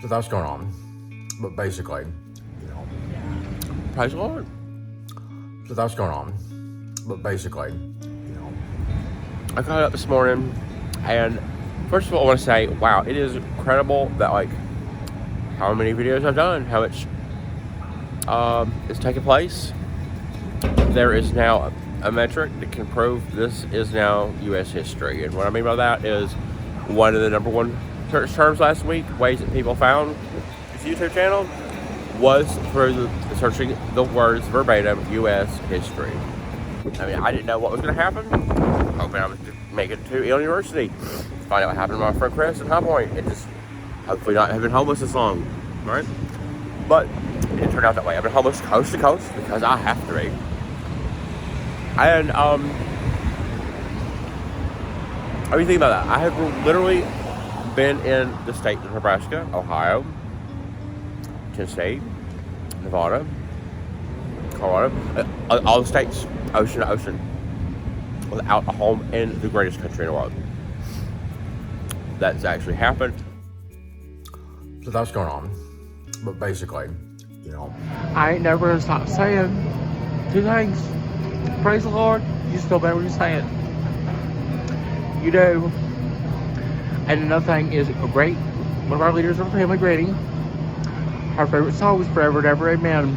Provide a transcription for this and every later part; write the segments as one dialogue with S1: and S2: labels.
S1: So that's going on. But basically, praise the Lord. So that's going on. But basically, I got up this morning, and first of all, I want to say, wow, it is incredible that, like, how many videos I've done, how much is taking place. There is now a metric that can prove this is now U.S. history. And what I mean by that is one of the number one search terms last week, ways that people found this YouTube channel, was through searching the words verbatim, U.S. history. I mean, I didn't know what was going to happen. Hoping I was to make it to Yale University, find out what happened to my friend Chris at High Point, and just hopefully not have been homeless this long, right? But it didn't turn out that way. I've been homeless coast to coast because I have to be. And I mean, think about that. I have literally been in the states of Nebraska, Ohio, Tennessee, Nevada, Colorado, all the states, ocean to ocean, without a home in the greatest country in the world. That's actually happened. So that's going on. But basically, I ain't never gonna stop saying two things. Praise the Lord, you still better when you say it. You do. And another thing is great. One of our leaders of our family, Grady, our favorite song was Forever and Ever Amen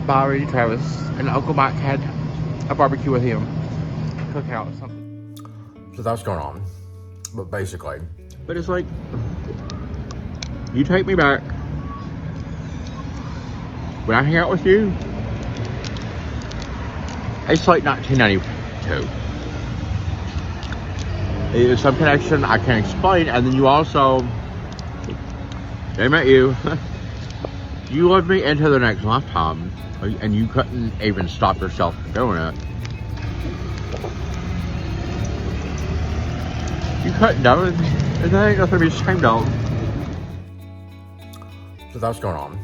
S1: by Randy Travis. And Uncle Mike had a barbecue with him. Cookout or something. So that's going on. But basically. But it's like, you take me back. When I hang out with you, it's like 1992. There's some connection I can't explain, and then you also, I met you. You loved me into the next lifetime, and you couldn't even stop yourself from doing it. You couldn't do it, and there ain't nothing to be ashamed of. So that's going on.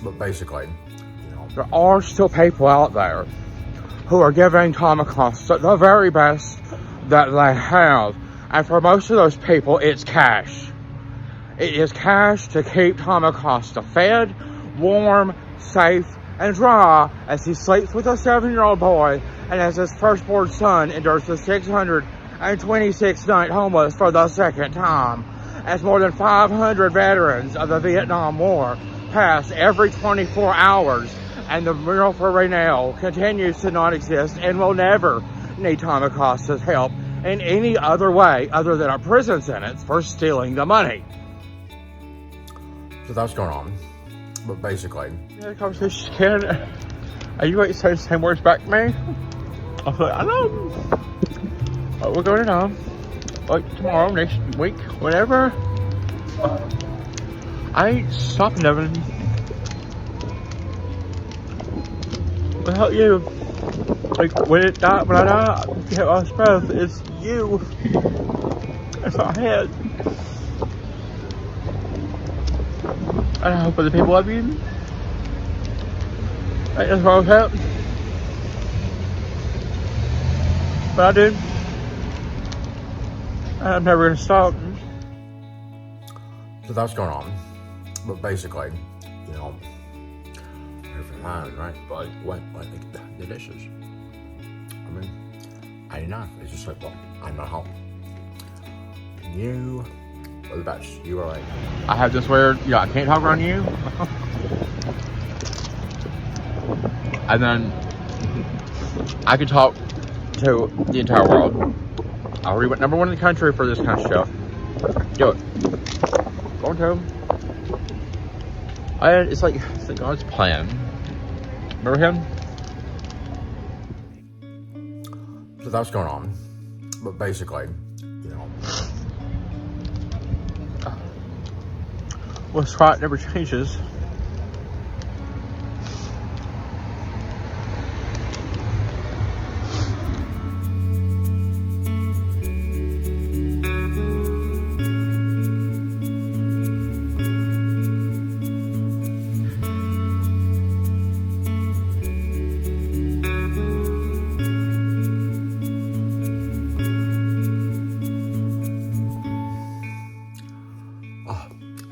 S1: But basically, there are still people out there who are giving Tom Acosta the very best that they have. And for most of those people, it's cash. It is cash to keep Tom Acosta fed, warm, safe, and dry as he sleeps with a 7-year-old boy and as his firstborn son endures the 626th night homeless for the second time. As more than 500 veterans of the Vietnam War pass every 24 hours, and the Mural for Raynell continues to not exist and will never need Tom Acosta's help in any other way other than a prison sentence for stealing the money. So that's going on. But basically, yeah, conversation can. Are you going to say the same words back to me? I feel like, I know. But we're going to like tomorrow, next week, whatever. I ain't stopping living without you. Like when I die, get my last breath, it's you. That's what I had. And I hope other people love you. Ain't nothing wrong with that. But I do. And I'm never gonna stop. So that's going on. But basically, every time, right? But what the dishes? I mean, I enough. It's just like, well, I'm not home. You are the best. You are like, I have this weird, I can't talk around you. And then I could talk to the entire world. I already went #1 in the country for this kind of stuff. Do it. Going to. It's like God's plan. Remember him? So that's going on. But basically, what's right never changes.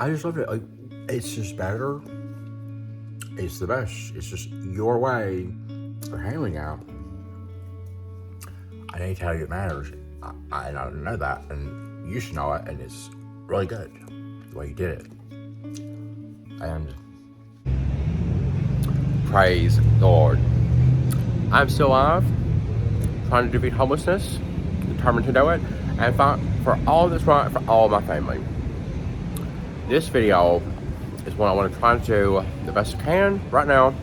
S2: I just loved it. Like, it's just better. It's the best. It's just your way of handling out. I need to tell you it matters. I don't know that, and you should know it, and it's really good the way you did it. And
S1: Praise the Lord. I'm still alive, trying to defeat homelessness, determined to do it, and fight for all that's right for all of my family. This video is what I want to try to do the best I can right now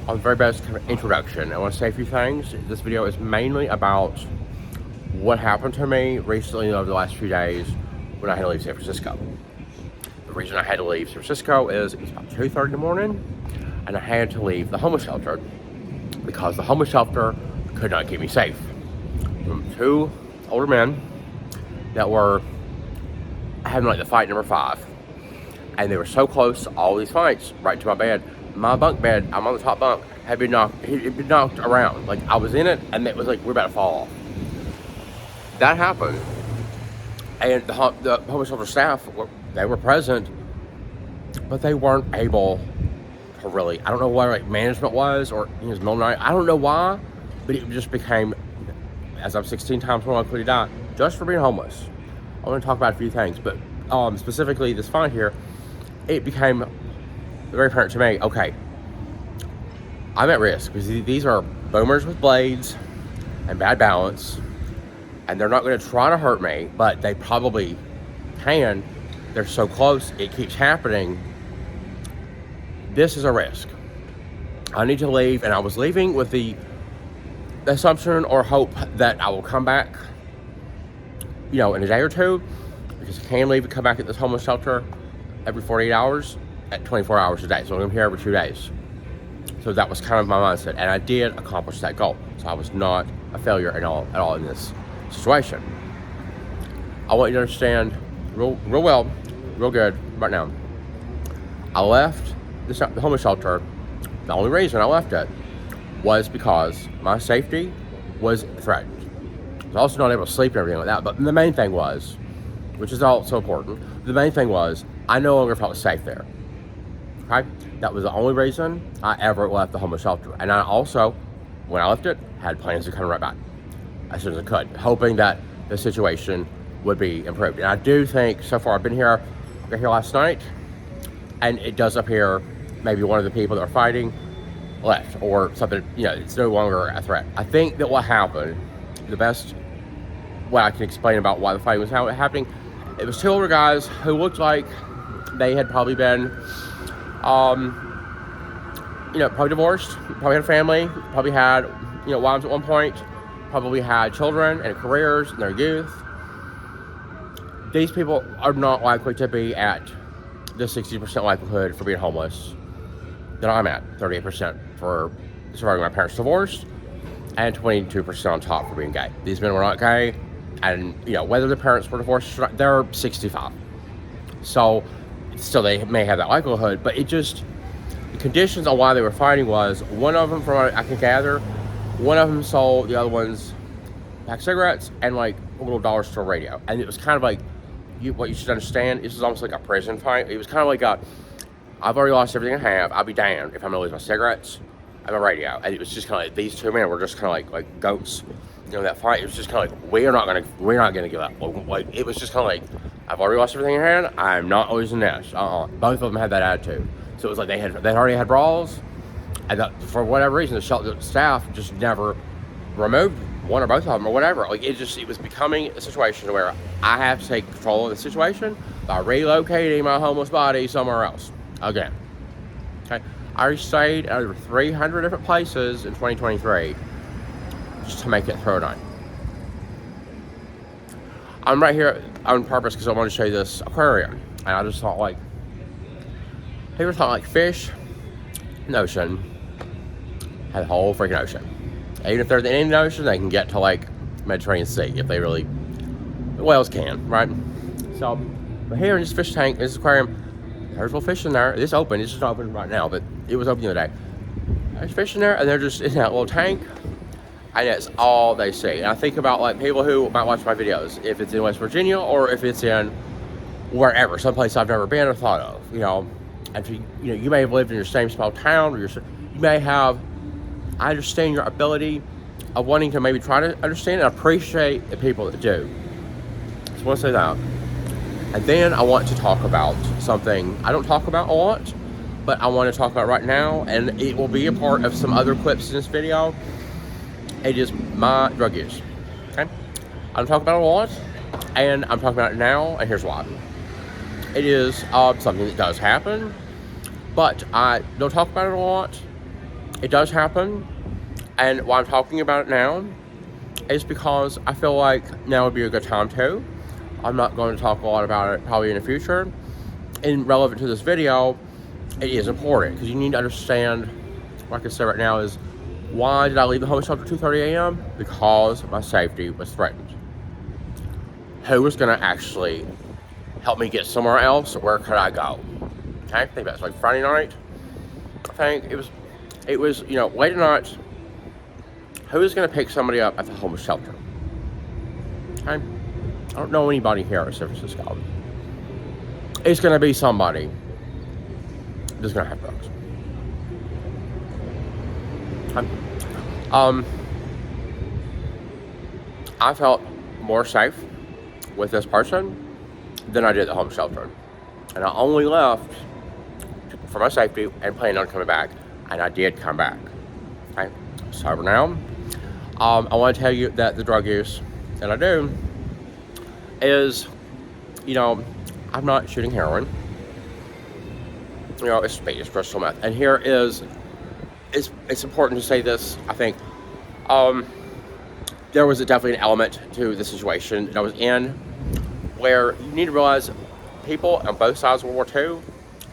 S1: on the very best kind of introduction. I want to say a few things. This video is mainly about what happened to me recently over the last few days when I had to leave San Francisco. The reason I had to leave San Francisco is it was about 2:30 in the morning, and I had to leave the homeless shelter because the homeless shelter could not keep me safe. From two older men that were having like the fight number 5. And they were so close to all these fights, right to my bed. My bunk bed, I'm on the top bunk, had been knocked around. Like, I was in it, and it was like, we're about to fall off. That happened. And the homeless shelter staff, they were present, but they weren't able to really, I don't know what like management was, or it was middle of the night, I don't know why, but it just became, as I'm 16 times more likely to die, just for being homeless. I want to talk about a few things, but specifically this fight here, it became very apparent to me, okay, I'm at risk because these are boomers with blades and bad balance, and they're not going to try to hurt me, but they probably can. They're so close, it keeps happening. This is a risk. I need to leave, and I was leaving with the assumption or hope that I will come back, in a day or two, because I can leave and come back at this homeless shelter every 48 hours at 24 hours a day. So I'm here every 2 days. So that was kind of my mindset, and I did accomplish that goal. So I was not a failure at all in this situation. I want you to understand real well, real good right now. I left the homeless shelter. The only reason I left it was because my safety was threatened. I was also not able to sleep and everything like that. But the main thing was, which is also important, the main thing was I no longer felt safe there. Okay? That was the only reason I ever left the homeless shelter. And I also, when I left it, had plans to come right back as soon as I could, hoping that the situation would be improved. And I do think, so far, I got here last night, and it does appear maybe one of the people that were fighting left, or something, it's no longer a threat. I think that what happened, the best way I can explain about why the fighting was happening, it was two older guys who looked like they had probably been, probably divorced, probably had a family, probably had, wives at one point, probably had children and careers in their youth. These people are not likely to be at the 60% likelihood for being homeless that I'm at, 38% for surviving my parents' divorce, and 22% on top for being gay. These men were not gay, and whether the parents were divorced or not, they're 65. So still they may have that likelihood, but the conditions on why they were fighting was, one of them, from what I can gather, one of them sold the other one's pack cigarettes and like a little dollar store radio. And it was kind of like, what you should understand, this is almost like a prison fight. It was kind of like I've already lost everything I have. I'll be damned if I'm gonna lose my cigarettes and my radio. And it was just kind of like, these two men were just kind of like goats. That fight, it was just kind of like, we're not gonna give up. Like, it was just kind of like, I've already lost everything I had. I'm not losing this. Both of them had that attitude. So it was like they already had brawls, and for whatever reason, the shelter staff just never removed one or both of them or whatever. Like, it was becoming a situation where I have to take control of the situation by relocating my homeless body somewhere else again. Okay, I already stayed at over 300 different places in 2023 just to make it through a night. I'm right here on purpose because I wanted to show you this aquarium, and I just thought, like, people thought like fish, an ocean, had the whole freaking ocean. Even if they're in the Indian Ocean, they can get to like Mediterranean Sea if they really, the whales can, right? So, but here in this fish tank, this aquarium, there's little fish in there. It's open. It's just not open right now, but it was open the other day. There's fish in there, and they're just in that little tank, and that's all they see. And I think about like people who might watch my videos, if it's in West Virginia or if it's in wherever, someplace I've never been or thought of, you know. And so, you know, you may have lived in your same small town, or you may have, I understand your ability of wanting to maybe try to understand and appreciate the people that do. So I want to say that. And then I want to talk about something I don't talk about a lot, but I want to talk about right now, and it will be a part of some other clips in this video. It is my drug use, okay? I don't talk about it a lot, and I'm talking about it now, and here's why. It is something that does happen, but I don't talk about it a lot. It does happen, and why I'm talking about it now is because I feel like now would be a good time to. I'm not going to talk a lot about it probably in the future. And relevant to this video, it is important because you need to understand, like I said right now, is why did I leave the homeless shelter at 2:30 a.m.? Because my safety was threatened. Who was going to actually help me get somewhere else? Where could I go? Okay, I think that's like Friday night. I think it was, you know, late at night. Who is going to pick somebody up at the homeless shelter? Okay, I don't know anybody here in San Francisco. It's going to be somebody that's going to have drugs. Okay. I felt more safe with this person than I did at the homeless shelter. And I only left for my safety and planned on coming back. And I did come back. Okay, I'm sober now. I want to tell you that the drug use that I do is, you know, I'm not shooting heroin. You know, it's speed, it's crystal meth. And here is, it's important to say this, I think. There was definitely an element to the situation that I was in where you need to realize people on both sides of World War II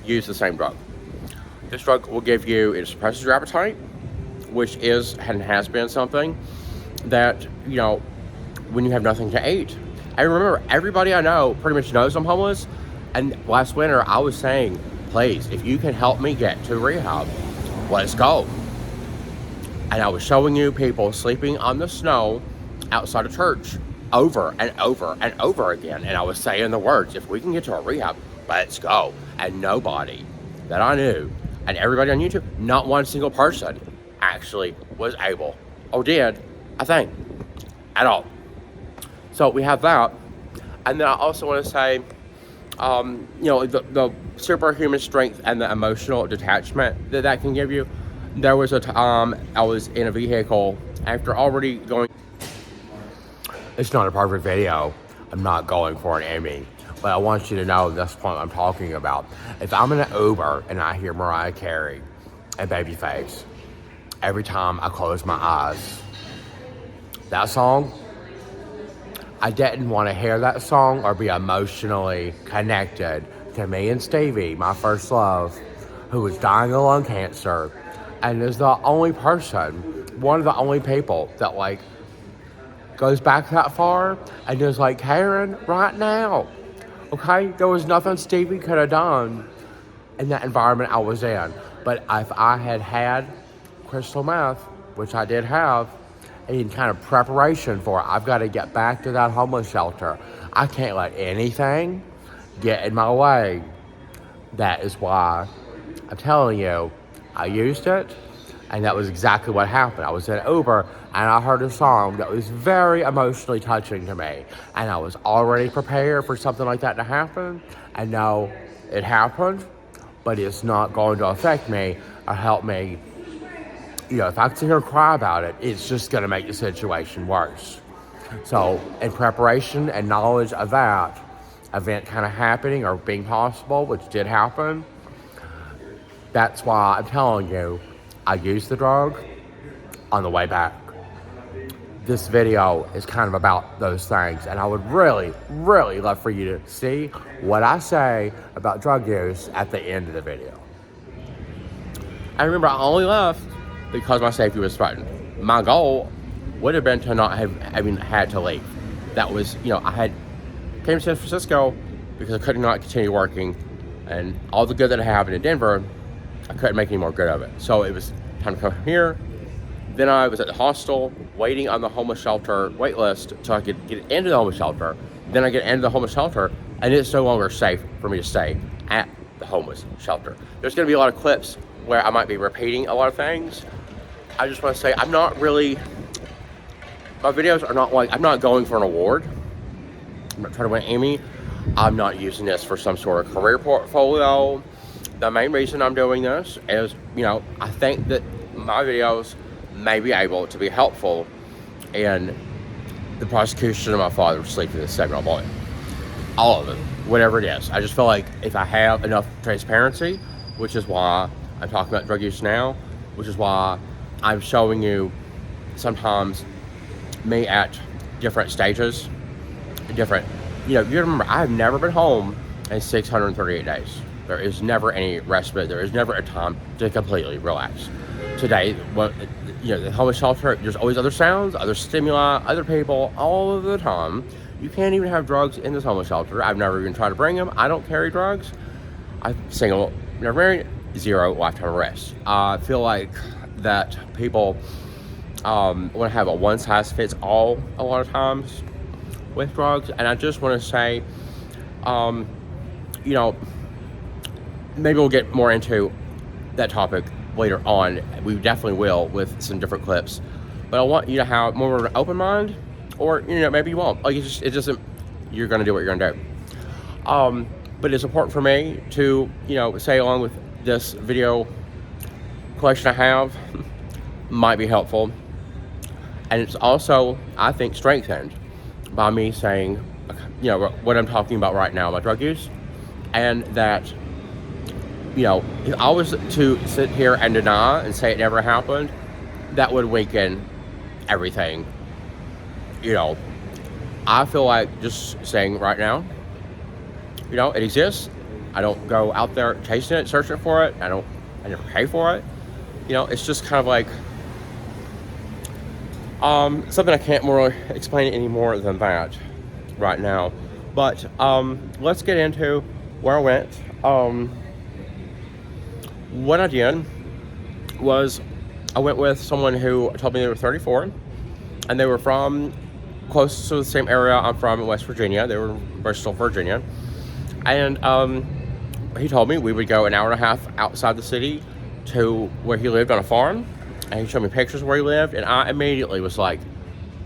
S1: use the same drug. This drug will give you, it suppresses your appetite, which is and has been something that, you know, when you have nothing to eat. I remember everybody I know pretty much knows I'm homeless, and last winter I was saying, please, if you can help me get to rehab, let's go. And I was showing you people sleeping on the snow outside of church over and over and over again. And I was saying the words, if we can get to a rehab, let's go. And nobody that I knew, and everybody on YouTube, not one single person actually was able, or did a thing at all. So we have that. And then I also want to say, you know, the superhuman strength and the emotional detachment that can give you. There was a time I was in a vehicle after already going. It's not a perfect video. I'm not going for an Emmy. But I want you to know that's what I'm talking about. If I'm in an Uber and I hear Mariah Carey and Babyface, every time I close my eyes, that song, I didn't want to hear that song or be emotionally connected to me and Stevie, my first love, who was dying of lung cancer, and is the only person, one of the only people that like goes back that far and is like, Karen, right now, okay? There was nothing Stevie could have done in that environment I was in. But if I had had crystal meth, which I did have, in kind of preparation for it, I've got to get back to that homeless shelter. I can't let anything get in my way. That is why I'm telling you, I used it, and that was exactly what happened. I was in Uber, and I heard a song that was very emotionally touching to me, and I was already prepared for something like that to happen, and now it happened, but it's not going to affect me or help me. You know, if I sit here and cry about it, it's just going to make the situation worse. So, in preparation and knowledge of that event kind of happening or being possible, which did happen, that's why I'm telling you, I used the drug on the way back. This video is kind of about those things, and I would really, really love for you to see what I say about drug use at the end of the video. I remember I only left because my safety was threatened. My goal would have been to not have even had to leave. That was, you know, I had came to San Francisco because I could not continue working, and all the good that happened in Denver, I couldn't make any more good of it. So it was time to come here. Then I was at the hostel waiting on the homeless shelter wait list so I could get into the homeless shelter. Then I get into the homeless shelter, and it's no longer safe for me to stay at the homeless shelter. There's going to be a lot of clips where I might be repeating a lot of things. I just want to say my videos are not like, I'm not going for an award. I'm not trying to win Emmy. I'm not using this for some sort of career portfolio. The main reason I'm doing this is, I think that my videos may be able to be helpful in the prosecution of my father sleeping with a 7-year-old boy. All of it, whatever it is. I just feel like if I have enough transparency, which is why I'm talking about drug use now, which is why I'm showing you sometimes me at different stages, you remember, I've never been home in 638 days. There is never any respite. There is never a time to completely relax. Today, the homeless shelter, there's always other sounds, other stimuli, other people, all of the time. You can't even have drugs in this homeless shelter. I've never even tried to bring them. I don't carry drugs. I'm single, never married, 0 lifetime arrests. I feel like that people want to have a one-size-fits-all a lot of times with drugs, and I just want to say, maybe we'll get more into that topic later on. We definitely will with some different clips, but I want you to have more of an open mind, or maybe you won't. Like it doesn't. You're gonna do what you're gonna do. But it's important for me to say along with this video collection I have might be helpful, and it's also, I think, strengthened by me saying what I'm talking about right now, my drug use, and that if I was to sit here and deny and say it never happened, that would weaken everything. I feel like just saying right now, it exists. I don't go out there chasing it, searching for it. I never pay for it. It's just kind of like something I can't more explain any more than that right now. But let's get into where I went. What I did was I went with someone who told me they were 34, and they were from close to the same area I'm from in West Virginia. They were in Bristol, Virginia. And he told me we would go an hour and a half outside the city to where he lived on a farm. And he showed me pictures of where he lived, and I immediately was like,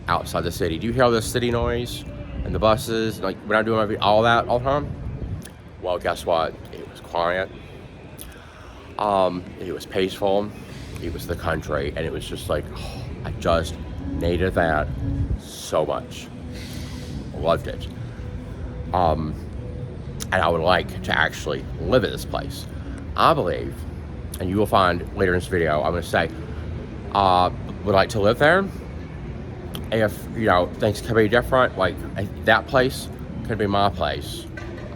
S1: outside the city. Do you hear all this city noise and the buses? Like when I'm doing my video, all that all the time? Well, guess what? It was quiet. It was peaceful. It was the country, and it was just like, I just needed that so much. Loved it. And I would like to actually live in this place. I believe, and you will find later in this video, I'm going to say, would like to live there. If, things can be different, like that place could be my place,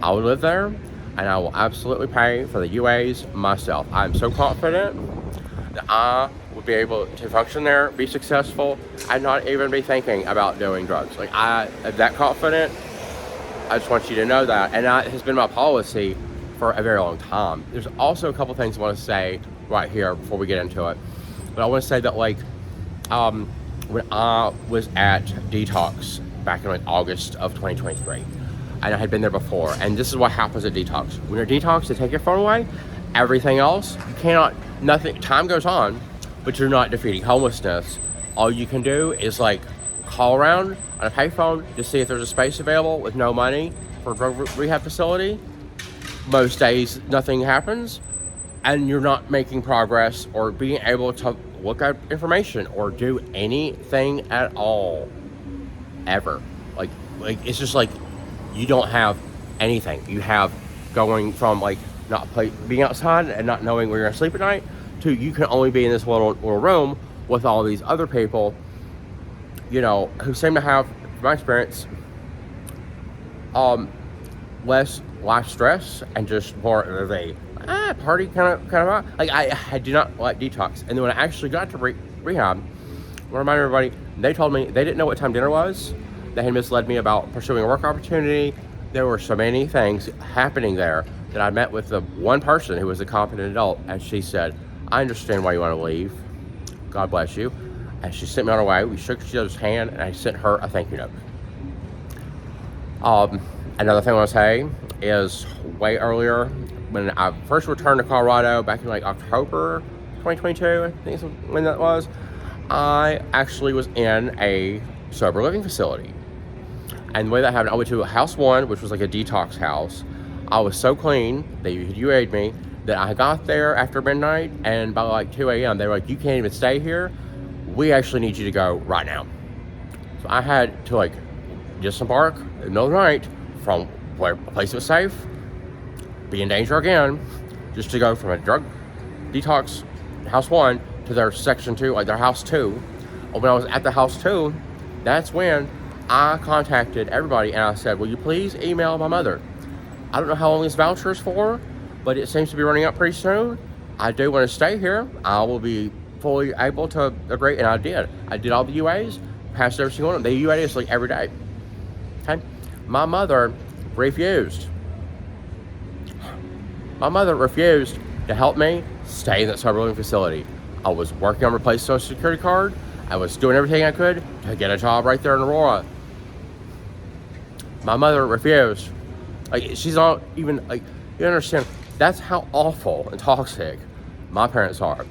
S1: I would live there, and I will absolutely pay for the UAs myself. I'm so confident that I would be able to function there, be successful, and not even be thinking about doing drugs. Like, I am that confident. I just want you to know that, and that has been my policy for a very long time. There's also a couple things I want to say right here before we get into it. But I want to say that, like, when I was at Detox back in August of 2023, and I had been there before, and this is what happens at Detox. When you're Detox, they take your phone away. Everything else, you cannot, nothing, time goes on, but you're not defeating homelessness. All you can do is, like, call around on a payphone to see if there's a space available with no money for a drug rehab facility. Most days, nothing happens, and you're not making progress or being able to look at information or do anything at all, ever. Like it's just like you don't have anything. You have going from like being outside and not knowing where you're gonna sleep at night to you can only be in this little room with all these other people, who seem to have, from my experience, less life stress and just more of a party kind of like I do not like Detox. And then when I actually got to rehab, I remind everybody, they told me they didn't know what time dinner was. They had misled me about pursuing a work opportunity. There were so many things happening there that I met with the one person who was a competent adult, and she said, I understand why you want to leave. God bless you. And she sent me on her way. We shook each other's hand, and I sent her a thank you note. Another thing I want to say is way earlier, when I first returned to Colorado back in like October 2022, I think is when that was, I actually was in a sober living facility. And the way that happened, I went to house 1, which was like a detox house. I was so clean, they UA'd me, that I got there after midnight, and by like 2 a.m. they were like, you can't even stay here. We actually need you to go right now. So I had to like disembark in the middle of the night from where a place that was safe, be in danger again, just to go from a drug detox house 1 to their section 2, like their house 2. And when I was at the house 2, that's when I contacted everybody and I said, will you please email my mother? I don't know how long this voucher is for, but it seems to be running out pretty soon. I do want to stay here. I will be fully able to agree, and I did. I did all the UAs, passed every single one. They UA'd us like every day. Okay? My mother refused. My mother refused to help me stay in that sober living facility. I was working on replacing Social Security card. I was doing everything I could to get a job right there in Aurora. My mother refused. Like, she's not even, like, you understand, that's how awful and toxic my parents are.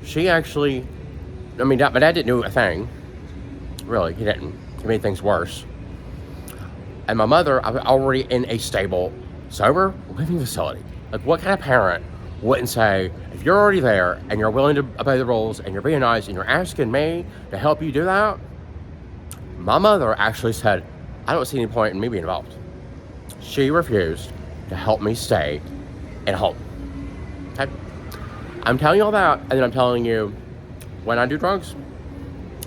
S1: She actually, I mean, my dad didn't do a thing. Really, he didn't. He made things worse. And my mother, I was already in a stable, sober living facility. Like, what kind of parent wouldn't say, if you're already there and you're willing to obey the rules and you're being nice and you're asking me to help you do that? My mother actually said, I don't see any point in me being involved. She refused to help me stay at home. Okay? I'm telling you all that, and then I'm telling you when I do drugs,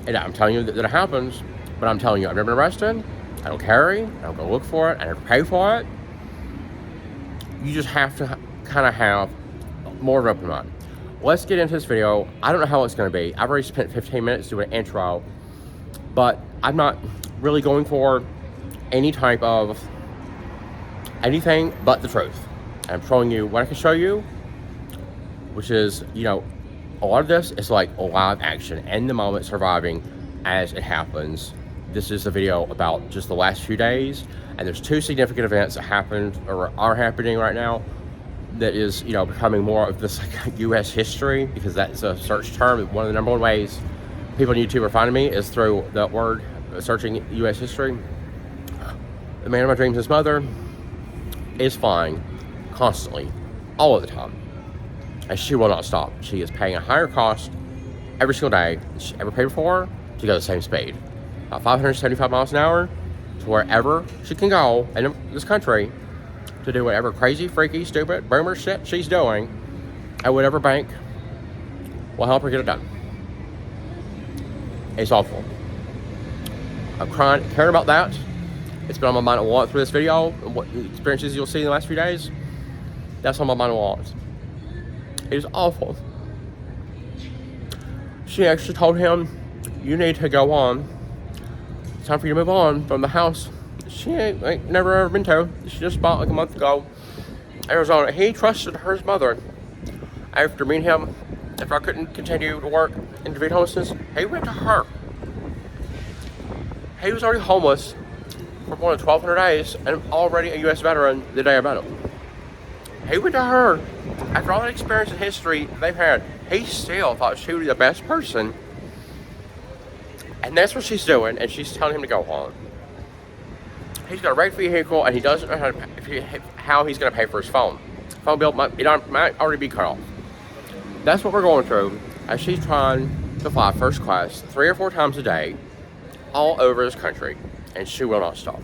S1: and I'm telling you that it happens, but I'm telling you I've never been arrested, I don't carry, I don't go look for it, I never pay for it. You just have to kind of have more of an open mind. Let's get into this video. I don't know how it's going to be. I've already spent 15 minutes doing an intro, but I'm not really going for any type of anything but the truth. I'm showing you what I can show you, which is, you know, a lot of this is like live action, in the moment, surviving as it happens. This is a video about just the last few days, and there's 2 significant events that happened or are happening right now that is, you know, becoming more of this like U.S. history, because that's a search term. One of the number 1 ways people on YouTube are finding me is through the word searching U.S. history. The man of my dreams, his mother, is flying constantly, all of the time, and she will not stop. She is paying a higher cost every single day than she ever paid before to go the same speed, about 575 miles an hour, to wherever she can go in this country to do whatever crazy, freaky, stupid, boomer shit she's doing at whatever bank will help her get it done. It's awful. I'm caring about that. It's been on my mind a lot through this video, and what experiences you'll see in the last few days. That's on my mind a lot. It is awful. She actually told him, you need to go on. It's time for you to move on from the house she ain't never ever been to. She just bought like a month ago, Arizona. He trusted her mother. After me and him, after I couldn't continue to work in defeat homelessness, he went to her. He was already homeless for more than 1,200 days and already a U.S. veteran the day I met him. He went to her. After all that experience and history they've had, he still thought she would be the best person. And that's what she's doing, and she's telling him to go on. He's got a wrecked vehicle, and he doesn't know how he's going to pay for his phone. Phone bill might already be cut off. That's what we're going through as she's trying to fly first class 3 or 4 times a day all over this country, and she will not stop.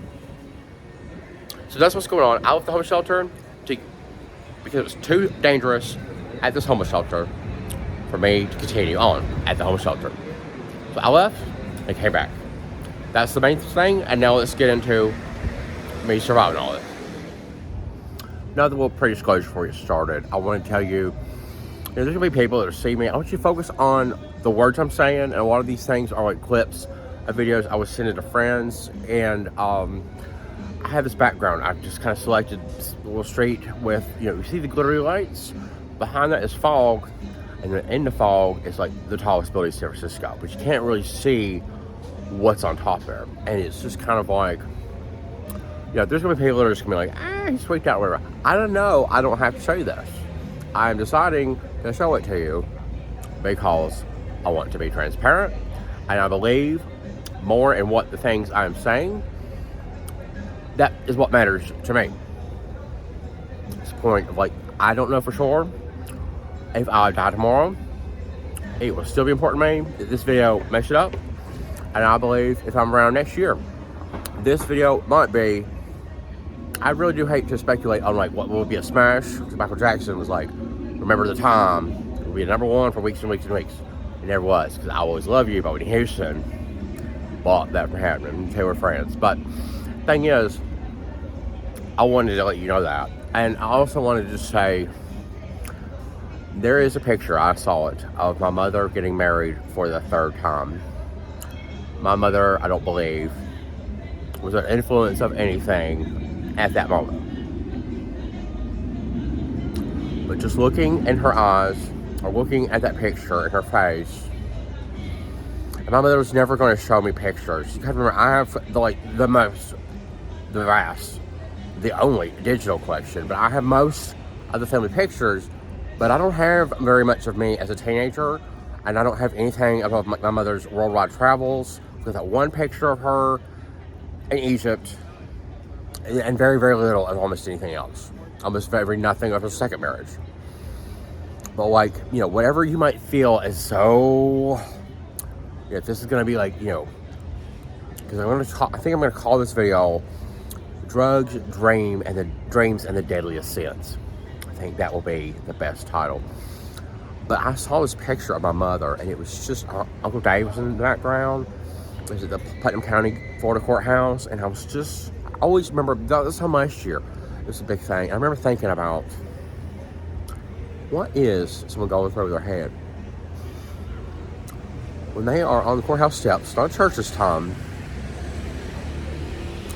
S1: So that's what's going on. I left the homeless shelter because it was too dangerous at this homeless shelter for me to continue on at the homeless shelter. So I left and came back. That's the main thing, and now let's get into me surviving all this. Another little pre-disclosure before we get started. I want to tell you, there's going to be people that see me. I want you to focus on the words I'm saying, and a lot of these things are like clips of videos I was sending to friends, and I have this background. I've just kind of selected a little street with, you see the glittery lights? Behind that is fog, and then in the fog is like the tallest building in San Francisco, but you can't really see what's on top there. And it's just kind of like there's going to be people that are just going to be like, he's freaked out, whatever. I don't know. I don't have to show you this. I'm deciding to show it to you because I want to be transparent, and I believe more in what the things I'm saying. That is what matters to me. It's the point of, like, I don't know for sure if I die tomorrow. It will still be important to me that this video mess it up. And I believe if I'm around next year, this video might be, I really do hate to speculate on like what will be a smash, because Michael Jackson was like, remember the time, it will be a #1 for weeks and weeks and weeks. It never was, because I Always Love You by Whitney Houston bought that for happening, and they were friends. But thing is, I wanted to let you know that. And I also wanted to just say, there is a picture, I saw it, of my mother getting married for the 3rd time. My mother, I don't believe, was an influence of anything at that moment. But just looking in her eyes, or looking at that picture in her face, and my mother was never going to show me pictures. You gotta remember, I have the only digital collection, but I have most of the family pictures, but I don't have very much of me as a teenager, and I don't have anything about my mother's worldwide travels. With that one picture of her in Egypt, and very, very little of almost anything else. Almost very nothing of her second marriage. But like, whatever you might feel is so, if this is going to be like, because I think I'm going to call this video Drugs, Dreams, and the Deadliest Sins. I think that will be the best title. But I saw this picture of my mother, and it was just Uncle Dave was in the background. It was at the Putnam County, Florida courthouse, and I always remember, that was how last year, it was a big thing. I remember thinking about, what is someone going through their head when they are on the courthouse steps, not church this time,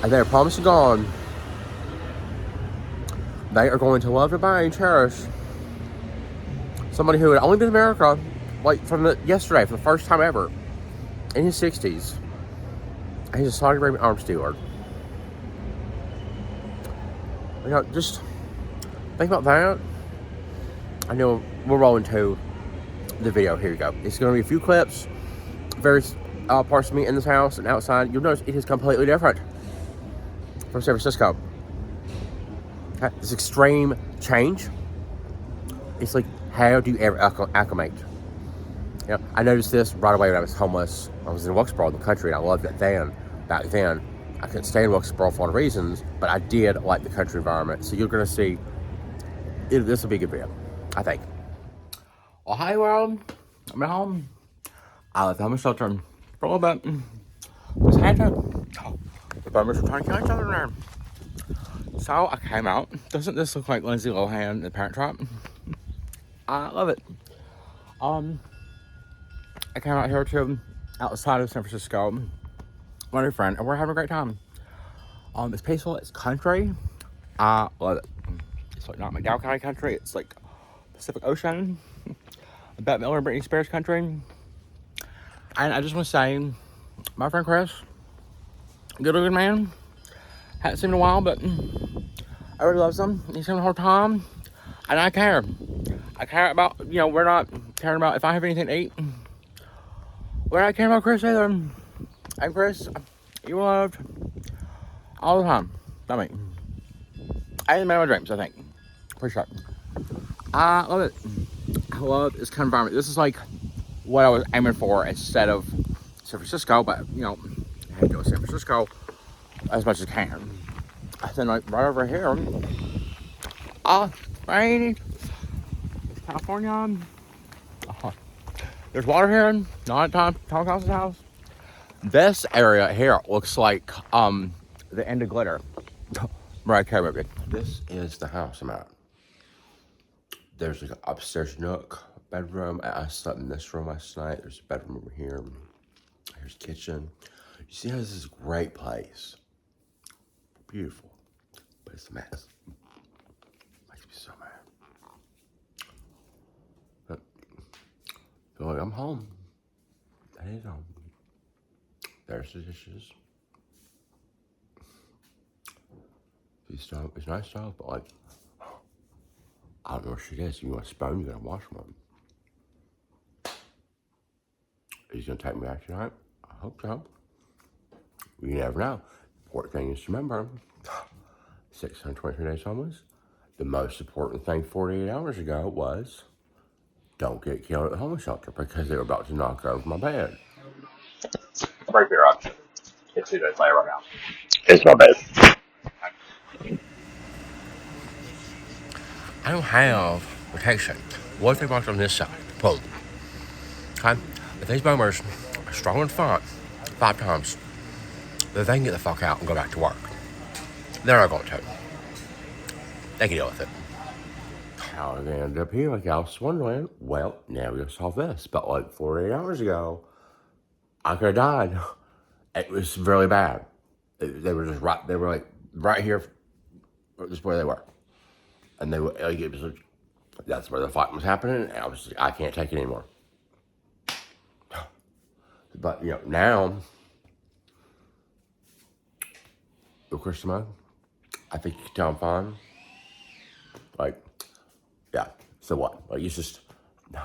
S1: and they are promised to God, they are going to love, goodbye, and cherish somebody who had only been in America, like, yesterday, for the first time ever, in his 60s. He's a Saudi Arabian arms dealer. Just think about that. I know we're rolling to the video. Here you go. It's going to be a few clips, various parts of me in this house and outside. You'll notice it is completely different from San Francisco. This extreme change. It's like, how do you ever acclimate? I noticed this right away when I was homeless. I was in Wilkesboro, in the country, and I loved it then. Back then, I couldn't stay in Wilkesboro for a lot of reasons, but I did like the country environment. So you're going to see, this will be a good video, I think. Well, hi world. I'm at home. I left the homeless shelter for a little bit. What's happening? The bummers were trying to kill each other in there. So I came out. Doesn't this look like Lindsay Lohan in The Parent Trap? I love it. I came out here to outside of San Francisco, my new friend, and we're having a great time. It's peaceful, it's country. I love it. It's like not McDowell County country, it's like Pacific Ocean, Bette Miller and Britney Spears country. And I just want to say, my friend Chris, good looking man. Haven't seen him in a while, but everybody loves him. He's having a hard time, and I care. I care about, we're not caring about if I have anything to eat. We're not caring about Chris either. And Chris, you were loved all the time. I mean, I am the man of my dreams, I think. Pretty sure. I love it. I love this kind of environment. This is like what I was aiming for instead of San Francisco, but I had to go to San Francisco as much as I can. I think like right over here, rainy. It's California. There's water here, not at Tom House's house. This area here looks like the end of Glitter. Mariah Carey movie. This is the house I'm at. There's like an upstairs nook, bedroom. I slept in this room last night. There's a bedroom over here. Here's the kitchen. You see how this is a great place. Beautiful. But it's a mess. Makes me so mad. But I feel like I'm home. That is home. There's the dishes. It's nice stuff, but like, I don't know what shit is. You want a spoon, you gotta wash one. Is he gonna take me out tonight? I hope so. You never know. Important thing is to remember, 623 days homeless. The most important thing 48 hours ago was don't get killed at the homeless shelter because they were about to knock over my bed.
S2: Right here, option. It's 2 days later right now. It's my bed.
S1: I don't have protection. What if they walked on this side? Pull. Okay? If these boomers are strong in front 5 times, then they can get the fuck out and go back to work. They're not going to. They can deal with it. How did they end up here like Alice in Wonderland? Well, now we're gonna solve this. But like 48 hours ago, I could have died. It was really bad. They were just right. They were like right here. Just where they were, and they were. Like, it was. That's where the fight was happening. And I was. Like, I can't take it anymore. But now, of course, I think you can tell I'm fine. Like, yeah. So what? Like, it's just. No.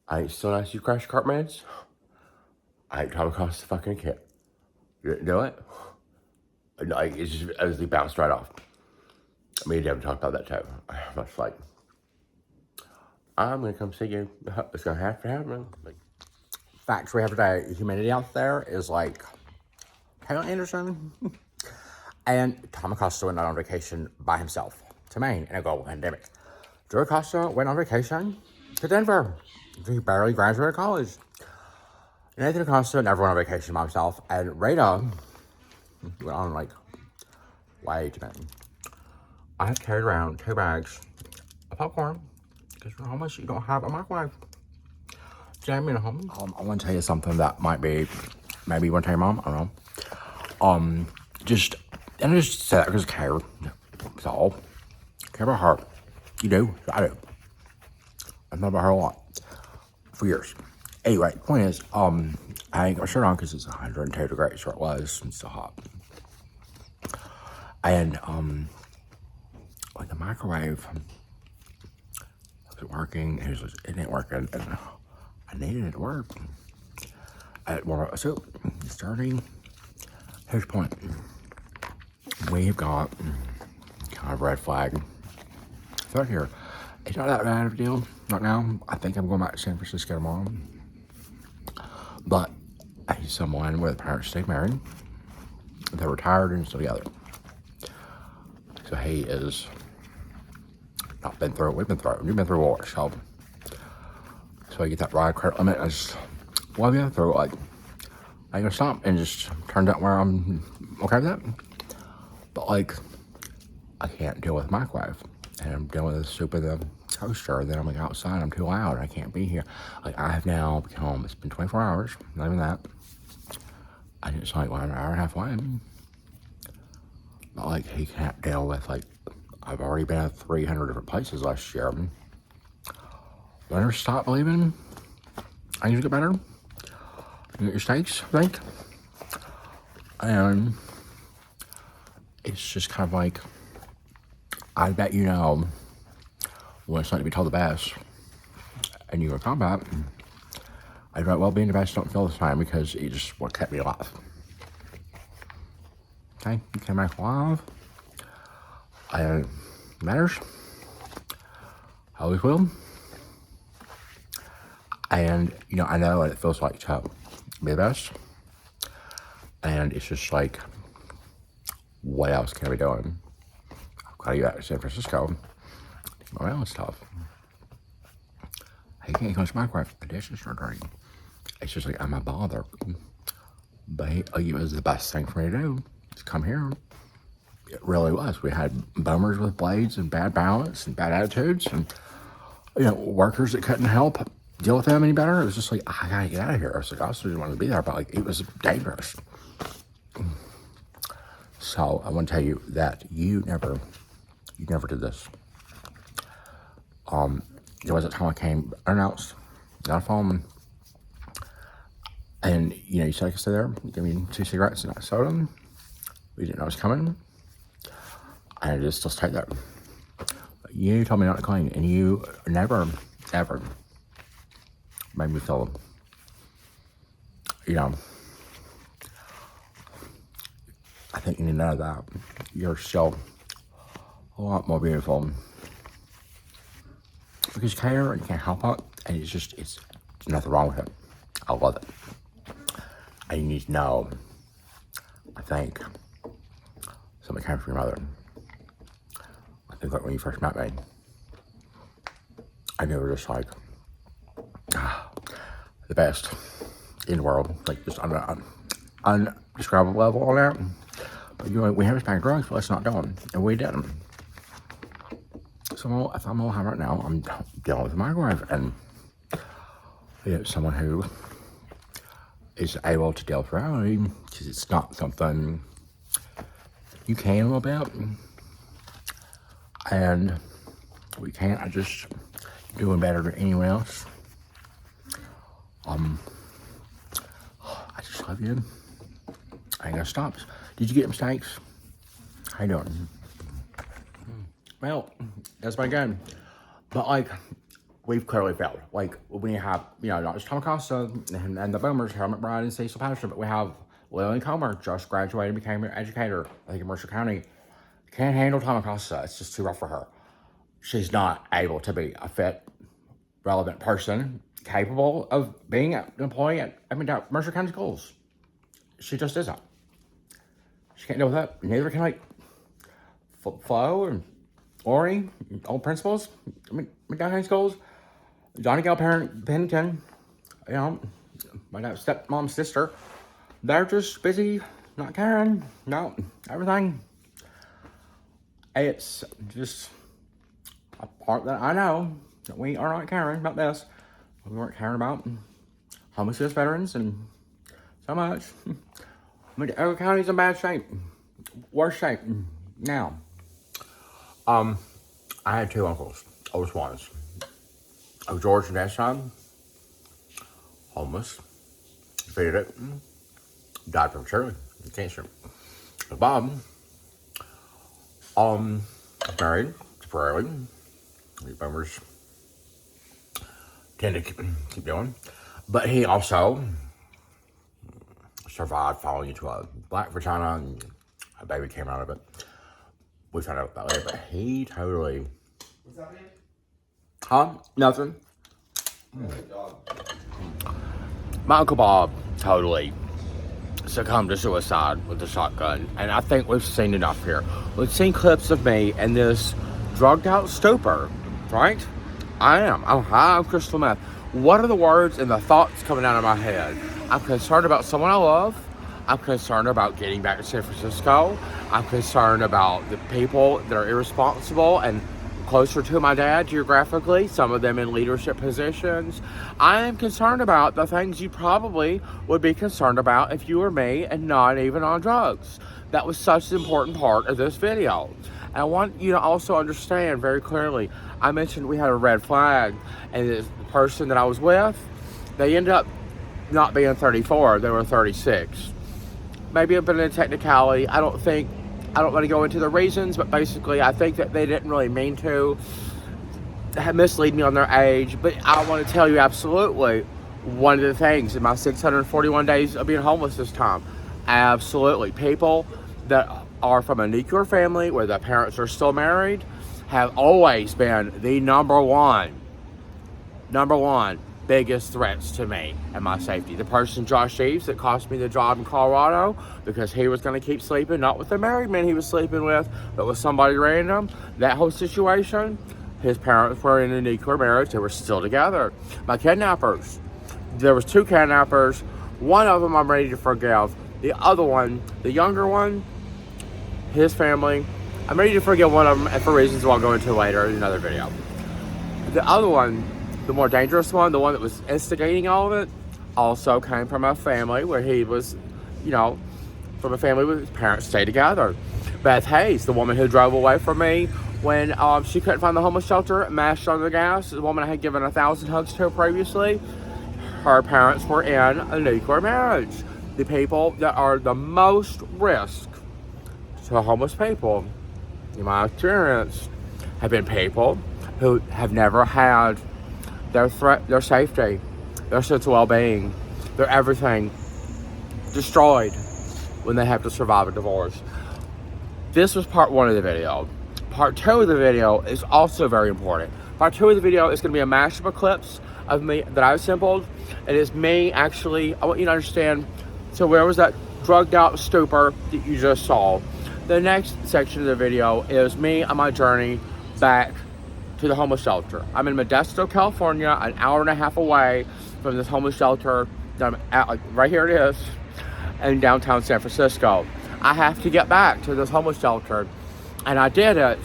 S1: I ain't still nice. You crash cart meds. I ain't trying to cost the fucking kid. You didn't do it? No, it's just as they bounced right off. Me and Devin talked about that too. I was like, I'm gonna come see you. It's gonna have to happen. Like,
S2: Facts we have today. Humanity out there is like Taylor Anderson and Tom Acosta went on vacation by himself to Maine in a global pandemic. Drew Acosta went on vacation to Denver. He barely graduated college. Nathan Acosta never went on vacation by himself, and Rada went on like way too many. I have carried around 2 bags of popcorn because we're homeless. You don't have a microwave. Jamie at home. I want to tell you something that might be, maybe you want to tell your mom. I don't know. Just say that because I care. That's all. Care about her. You do. I do. I've thought about her a lot for years. Anyway, the point is, I ain't got my shirt on because it's 102 degrees where it was. It's so hot. And, like the microwave wasn't working. It ain't working. And I needed it to work. So, starting, here's the point. We've got kind of red flag. So here, it's not that bad of a deal right now. I think I'm going back to San Francisco tomorrow. But he's someone where the parents stayed married. They're retired and still together. So he is not been through it. We've been through war. So I get that ride credit limit. I just, well, yeah, through it. Like, I ain't gonna stop and just turned out where I'm okay with that. But like, I can't deal with microwave. And I'm dealing with the soup of the toaster. Then I'm like outside, I'm too loud. I can't be here. Like, I have now become, it's been 24 hours, not even that. I just like, well, an hour and a half away. But like, he can't deal with, like, I've already been at 300 different places last year. Let her stop believing I need to get better. You get your steaks, I think. And it's just kind of like, I bet you know when it's not to be told the best and you go to combat, I'd write, well, being the best don't feel the same because it just what kept me alive. Okay, you came back alive. Matters. I always will. And, you know, I know what it feels like to be the best. And it's just like, what else can I be doing? I've got to get out to San Francisco. My own stuff. He can't go to microwave. The dishes are dirty. It's just like, I'm a bother. But it was the best thing for me to do. Just come here. It really was. We had bummers with blades and bad balance and bad attitudes and, you know, workers that couldn't help deal with them any better. It was just like, I gotta get out of here. I was like, I also didn't want to be there, but like, it was dangerous. So I want to tell you that you never did this. There was a time I came unannounced, not a phone, and you know, you said I could stay there, give me 2 cigarettes and a soda. We didn't know I was coming. And I just stay there. You told me not to clean, and you never, ever made me feel, I think you need to know that. You're still a lot more beautiful. Because you care and you can't help it, and it's nothing wrong with it. I love it. And you need to know, I think, something came from your mother. I think like when you first met me, I knew you were just like, the best in the world. Like, just on an undescribable level on that. But you're like, we have to spank drugs, but let's not do them. And we didn't. So if I'm all high right now, I'm dealing with a microwave. And someone who is able to deal with reality, because it's not something you can live about. And we can't. I just doing better than anyone else. I just love you. I ain't gonna stop. Did you get mistakes? How you doing? Well, that's my game. But like, we've clearly failed. Like, when you have, not just Tom Acosta and the boomers, Harold McBride and Cecil Pastor, but we have Lillian Comer, just graduated and became an educator, I think in Mercer County. Can't handle Tom Acosta. It's just too rough for her. She's not able to be a fit, relevant person capable of being an employee at Mercer County Schools. She just isn't. She can't deal with that. Neither can Flo and Ori, old principals, McDonough County Schools, Johnny Gale Pennington, my stepmom's sister. They're just busy, not caring, no, everything. It's just a part that I know that we are not caring about this. We weren't caring about homelessness veterans and so much. Every county's in bad shape. Worse shape now. I had two uncles, oldest ones. George and Dad's son, homeless, defeated it, died prematurely, cancer. Bob, married temporarily. These boomers tend to keep doing. But he also survived falling into a black vagina, and a baby came out of it. We found out about that later, but he totally...
S3: What's happening?
S2: Huh? Nothing. My Uncle Bob totally succumbed to suicide with a shotgun, and I think we've seen enough here. We've seen clips of me in this drugged out stupor, right? I'm high on crystal meth. What are the words and the thoughts coming out of my head? I'm concerned about someone I love. I'm concerned about getting back to San Francisco. I'm concerned about the people that are irresponsible and closer to my dad geographically, some of them in leadership positions. I am concerned about the things you probably would be concerned about if you were me and not even on drugs. That was such an important part of this video. And I want you to also understand very clearly, I mentioned we had a red flag, and the person that I was with, they ended up not being 34, they were 36. Maybe a bit of a technicality. I don't want to go into the reasons, but basically I think that they didn't really mean to mislead me on their age. But I want to tell you absolutely one of the things in my 641 days of being homeless this time, absolutely, people that are from a nuclear family where the parents are still married have always been the number one biggest threats to me and my safety. The person, Josh Eves, that cost me the job in Colorado because he was going to keep sleeping, not with the married man he was sleeping with, but with somebody random. That whole situation, his parents were in a nuclear marriage. They were still together. My kidnappers, there was two kidnappers. One of them I'm ready to forgive. The other one, the younger one, his family, I'm ready to forgive one of them, and for reasons I'll go into later in another video. The other one, the more dangerous one, the one that was instigating all of it, also came from a family where he was, from a family where his parents stayed together. Beth Hayes, the woman who drove away from me when she couldn't find the homeless shelter, mashed on the gas, the woman I had given 1,000 hugs to previously, her parents were in a nuclear marriage. The people that are the most risk to homeless people
S1: in my experience, have been people who have never had their safety, their sense of well-being, their everything destroyed when they have to survive a divorce. This was part 1 of the video. Part 2 of the video is also very important. Part 2 of the video is going to be a mashup of clips of me that I assembled. It is me actually, I want you to understand, so where was that drugged out stupor that you just saw? The next section of the video is me on my journey back to the homeless shelter. I'm in Modesto, California, an hour and a half away from this homeless shelter that I'm at, right here it is, in downtown San Francisco. I have to get back to this homeless shelter, and I did it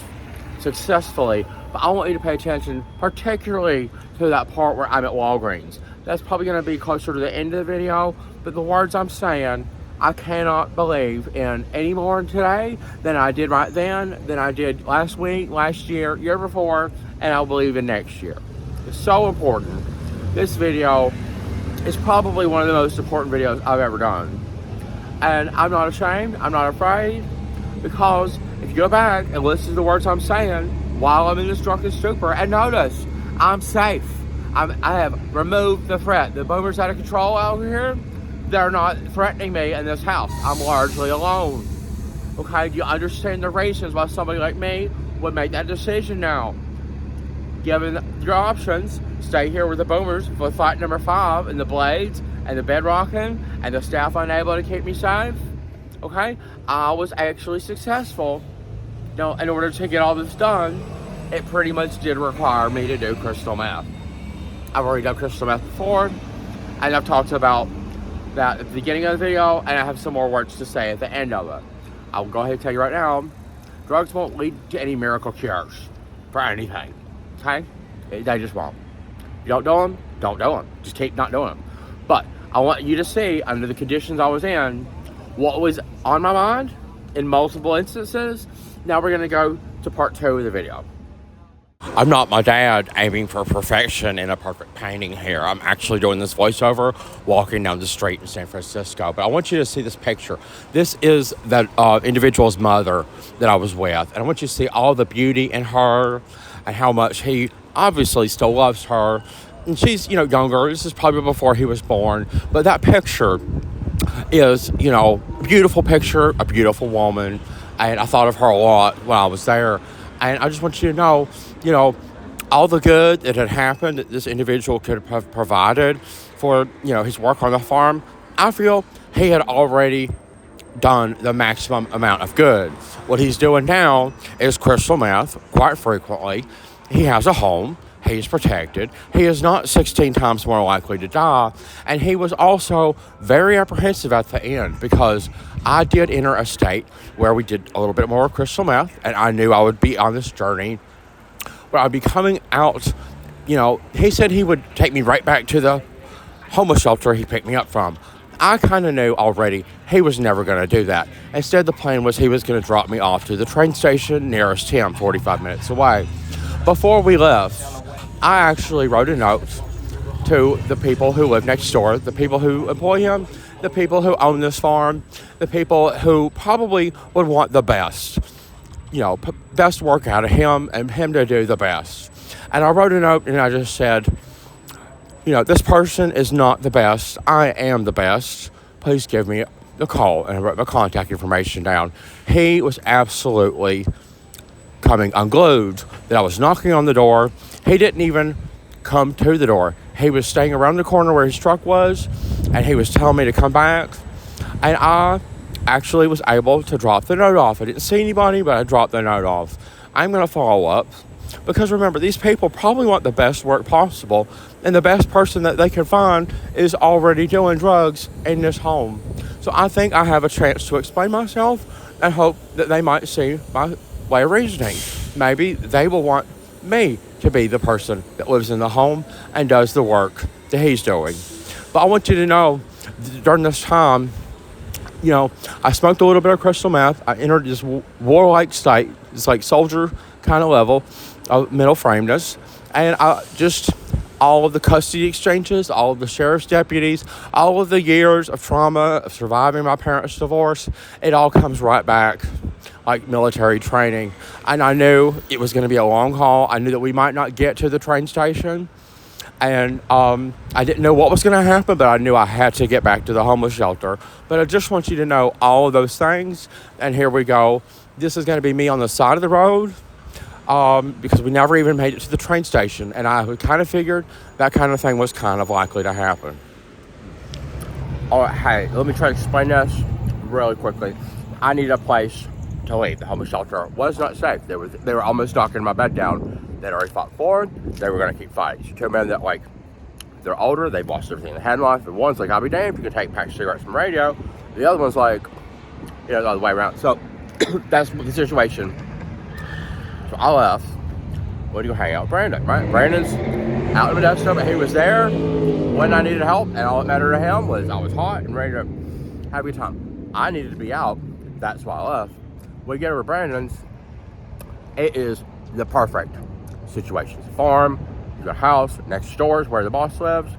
S1: successfully, but I want you to pay attention particularly to that part where I'm at Walgreens. That's probably going to be closer to the end of the video, but the words I'm saying, I cannot believe in any more today than I did right then, than I did last week, last year, year before, and I'll believe in next year. It's so important. This video is probably one of the most important videos I've ever done. And I'm not ashamed, I'm not afraid, because if you go back and listen to the words I'm saying while I'm in this drunken stupor, and notice, I'm safe. I have removed the threat. The boomers out of control out here, they're not threatening me in this house. I'm largely alone. Okay, do you understand the reasons why somebody like me would make that decision now? Given your options, stay here with the boomers for fight number 5 and the blades and the bed rocking and the staff unable to keep me safe. Okay, I was actually successful. Now, in order to get all this done, it pretty much did require me to do crystal meth. I've already done crystal meth before, and I've talked about that at the beginning of the video, and I have some more words to say at the end of it. I'll go ahead and tell you right now, drugs won't lead to any miracle cures for anything, okay? They just won't. You don't do them, don't do them. Just keep not doing them. But I want you to see, under the conditions I was in, what was on my mind in multiple instances. Now we're going to go to part 2 of the video. I'm not my dad aiming for perfection in a perfect painting here. I'm actually doing this voiceover walking down the street in San Francisco. But I want you to see this picture. This is that individual's mother that I was with. And I want you to see all the beauty in her and how much he obviously still loves her. And she's, younger. This is probably before he was born. But that picture is, a beautiful picture, a beautiful woman. And I thought of her a lot when I was there. And I just want you to know, all the good that had happened that this individual could have provided for, his work on the farm, I feel he had already done the maximum amount of good. What he's doing now is crystal meth quite frequently. He has a home. He's protected. He is not 16 times more likely to die. And he was also very apprehensive at the end because I did enter a state where we did a little bit more crystal meth, and I knew I would be on this journey where I'd be coming out. He said he would take me right back to the homeless shelter he picked me up from. I kind of knew already he was never going to do that. Instead, the plan was he was going to drop me off to the train station nearest him, 45 minutes away. Before we left, I actually wrote a note to the people who live next door, the people who employ him, the people who own this farm, the people who probably would want the best, best work out of him and him to do the best. And I wrote a note and I just said, this person is not the best. I am the best. Please give me a call. And I wrote my contact information down. He was absolutely coming unglued that I was knocking on the door. He didn't even come to the door. He was staying around the corner where his truck was, and he was telling me to come back. And I actually was able to drop the note off. I didn't see anybody, but I dropped the note off. I'm going to follow up because remember, these people probably want the best work possible, and the best person that they can find is already doing drugs in this home. So I think I have a chance to explain myself and hope that they might see my way of reasoning. Maybe they will want me to be the person that lives in the home and does the work that he's doing. But I want you to know, during this time, I smoked a little bit of crystal meth. I entered this warlike state. It's like soldier kind of level of mental frameness. And I just all of the custody exchanges, all of the sheriff's deputies, all of the years of trauma of surviving my parents' divorce, it all comes right back like military training. And I knew it was going to be a long haul. I knew that we might not get to the train station. And I didn't know what was going to happen, but I knew I had to get back to the homeless shelter. But I just want you to know all of those things. And here we go. This is going to be me on the side of the road because we never even made it to the train station. And I kind of figured that kind of thing was kind of likely to happen. All right, hey, let me try to explain this really quickly. I needed a place to leave. The homeless shelter was not safe. They were almost knocking my bed down. They'd already fought forward. They were going to keep fighting. She told me that, like, they're older. They've lost everything they had in life. And one's like, I'll be damned if you can take pack of cigarettes from radio. The other one's like, the other way around. So that's the situation. So I left. Went to go hang out with Brandon, right? Brandon's out in the dust but he was there when I needed help. And all that mattered to him was I was hot and ready to have a good time. I needed to be out. That's why I left. We get over to Brandon's. It is the perfect situation. It's a farm, you got a house, next door is where the boss lives.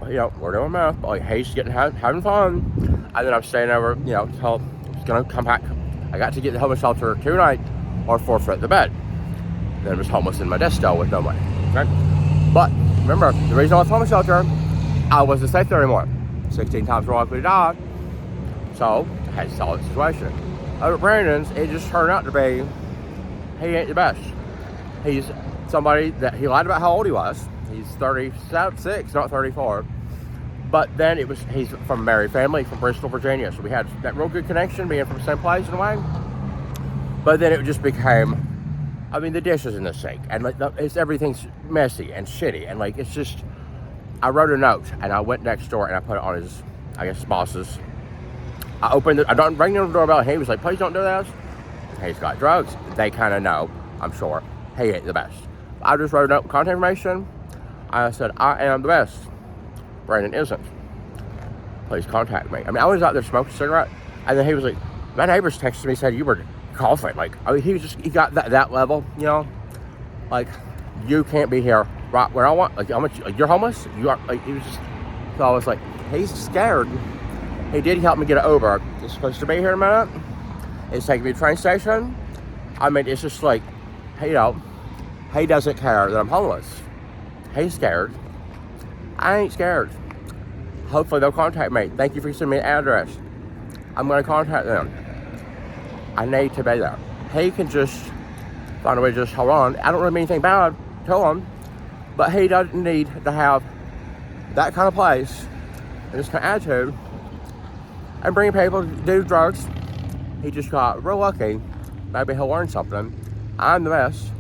S1: You know, we're doing math, but like, hey, she's having fun. And then I'm staying over, you know, till it's gonna come back. I got to get the homeless shelter 2 nights or forfeit the bed. Then I was homeless in my desk cell with no money. Okay? But remember, the reason I was homeless shelter, I wasn't safe there anymore. 16 times more likely to die. So I had to solve the situation. Over at Brandon's, it just turned out to be, he ain't the best. He's somebody that he lied about how old he was. He's 36, not 34. But then he's from a married family from Bristol, Virginia. So we had that real good connection being from the same place in a way. But then it just became, I mean, the dishes in the sink. And like everything's messy and shitty. And like, it's just, I wrote a note and I went next door and I put it on his, I guess, boss's. I opened it, I don't ring the doorbell. And he was like, please don't do this. He's got drugs. They kind of know, I'm sure. He ain't the best. I just wrote up contact information. I said, I am the best. Brandon isn't. Please contact me. I mean, I was out there smoking a cigarette, and then he was like, my neighbors texted me, said you were coughing. Like, I mean, he got that level, you know? Like, you can't be here right where I want. Like, you're homeless? You are, like, he was just, so I was like, he's scared. He did help me get an Uber. He's supposed to be here in a minute. It's taking me to the train station. I mean, it's just like, you know, he doesn't care that I'm homeless. He's scared. I ain't scared. Hopefully they'll contact me. Thank you for sending me an address. I'm going to contact them. I need to be there. He can just find a way to just hold on. I don't really mean anything bad to him, but he doesn't need to have that kind of place and this kind of attitude and bring people to do drugs. He just got real lucky. Maybe he'll learn something. I'm the best.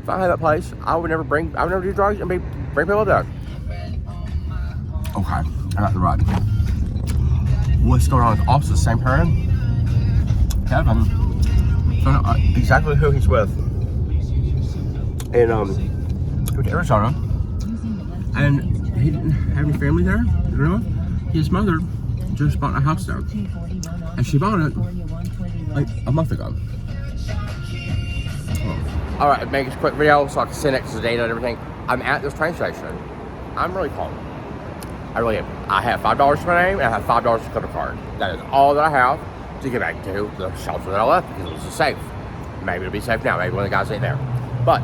S1: If I had that place, I would never do drugs and bring people there. Okay, I got the ride. What's going on with Austin? Same parent? Kevin. Don't know exactly who he's with. And went to Arizona. And he didn't have any family there, you know? His mother just bought a house there. And she bought it like a month ago. All right, make this quick video so I can send it to the data and everything. I'm at this train station. I'm really calm. I really am. I have $5 to my name and I have $5 to clip a card. That is all that I have to get back to the shelter that I left because it was safe. Maybe it'll be safe now. Maybe one of the guys ain't there. But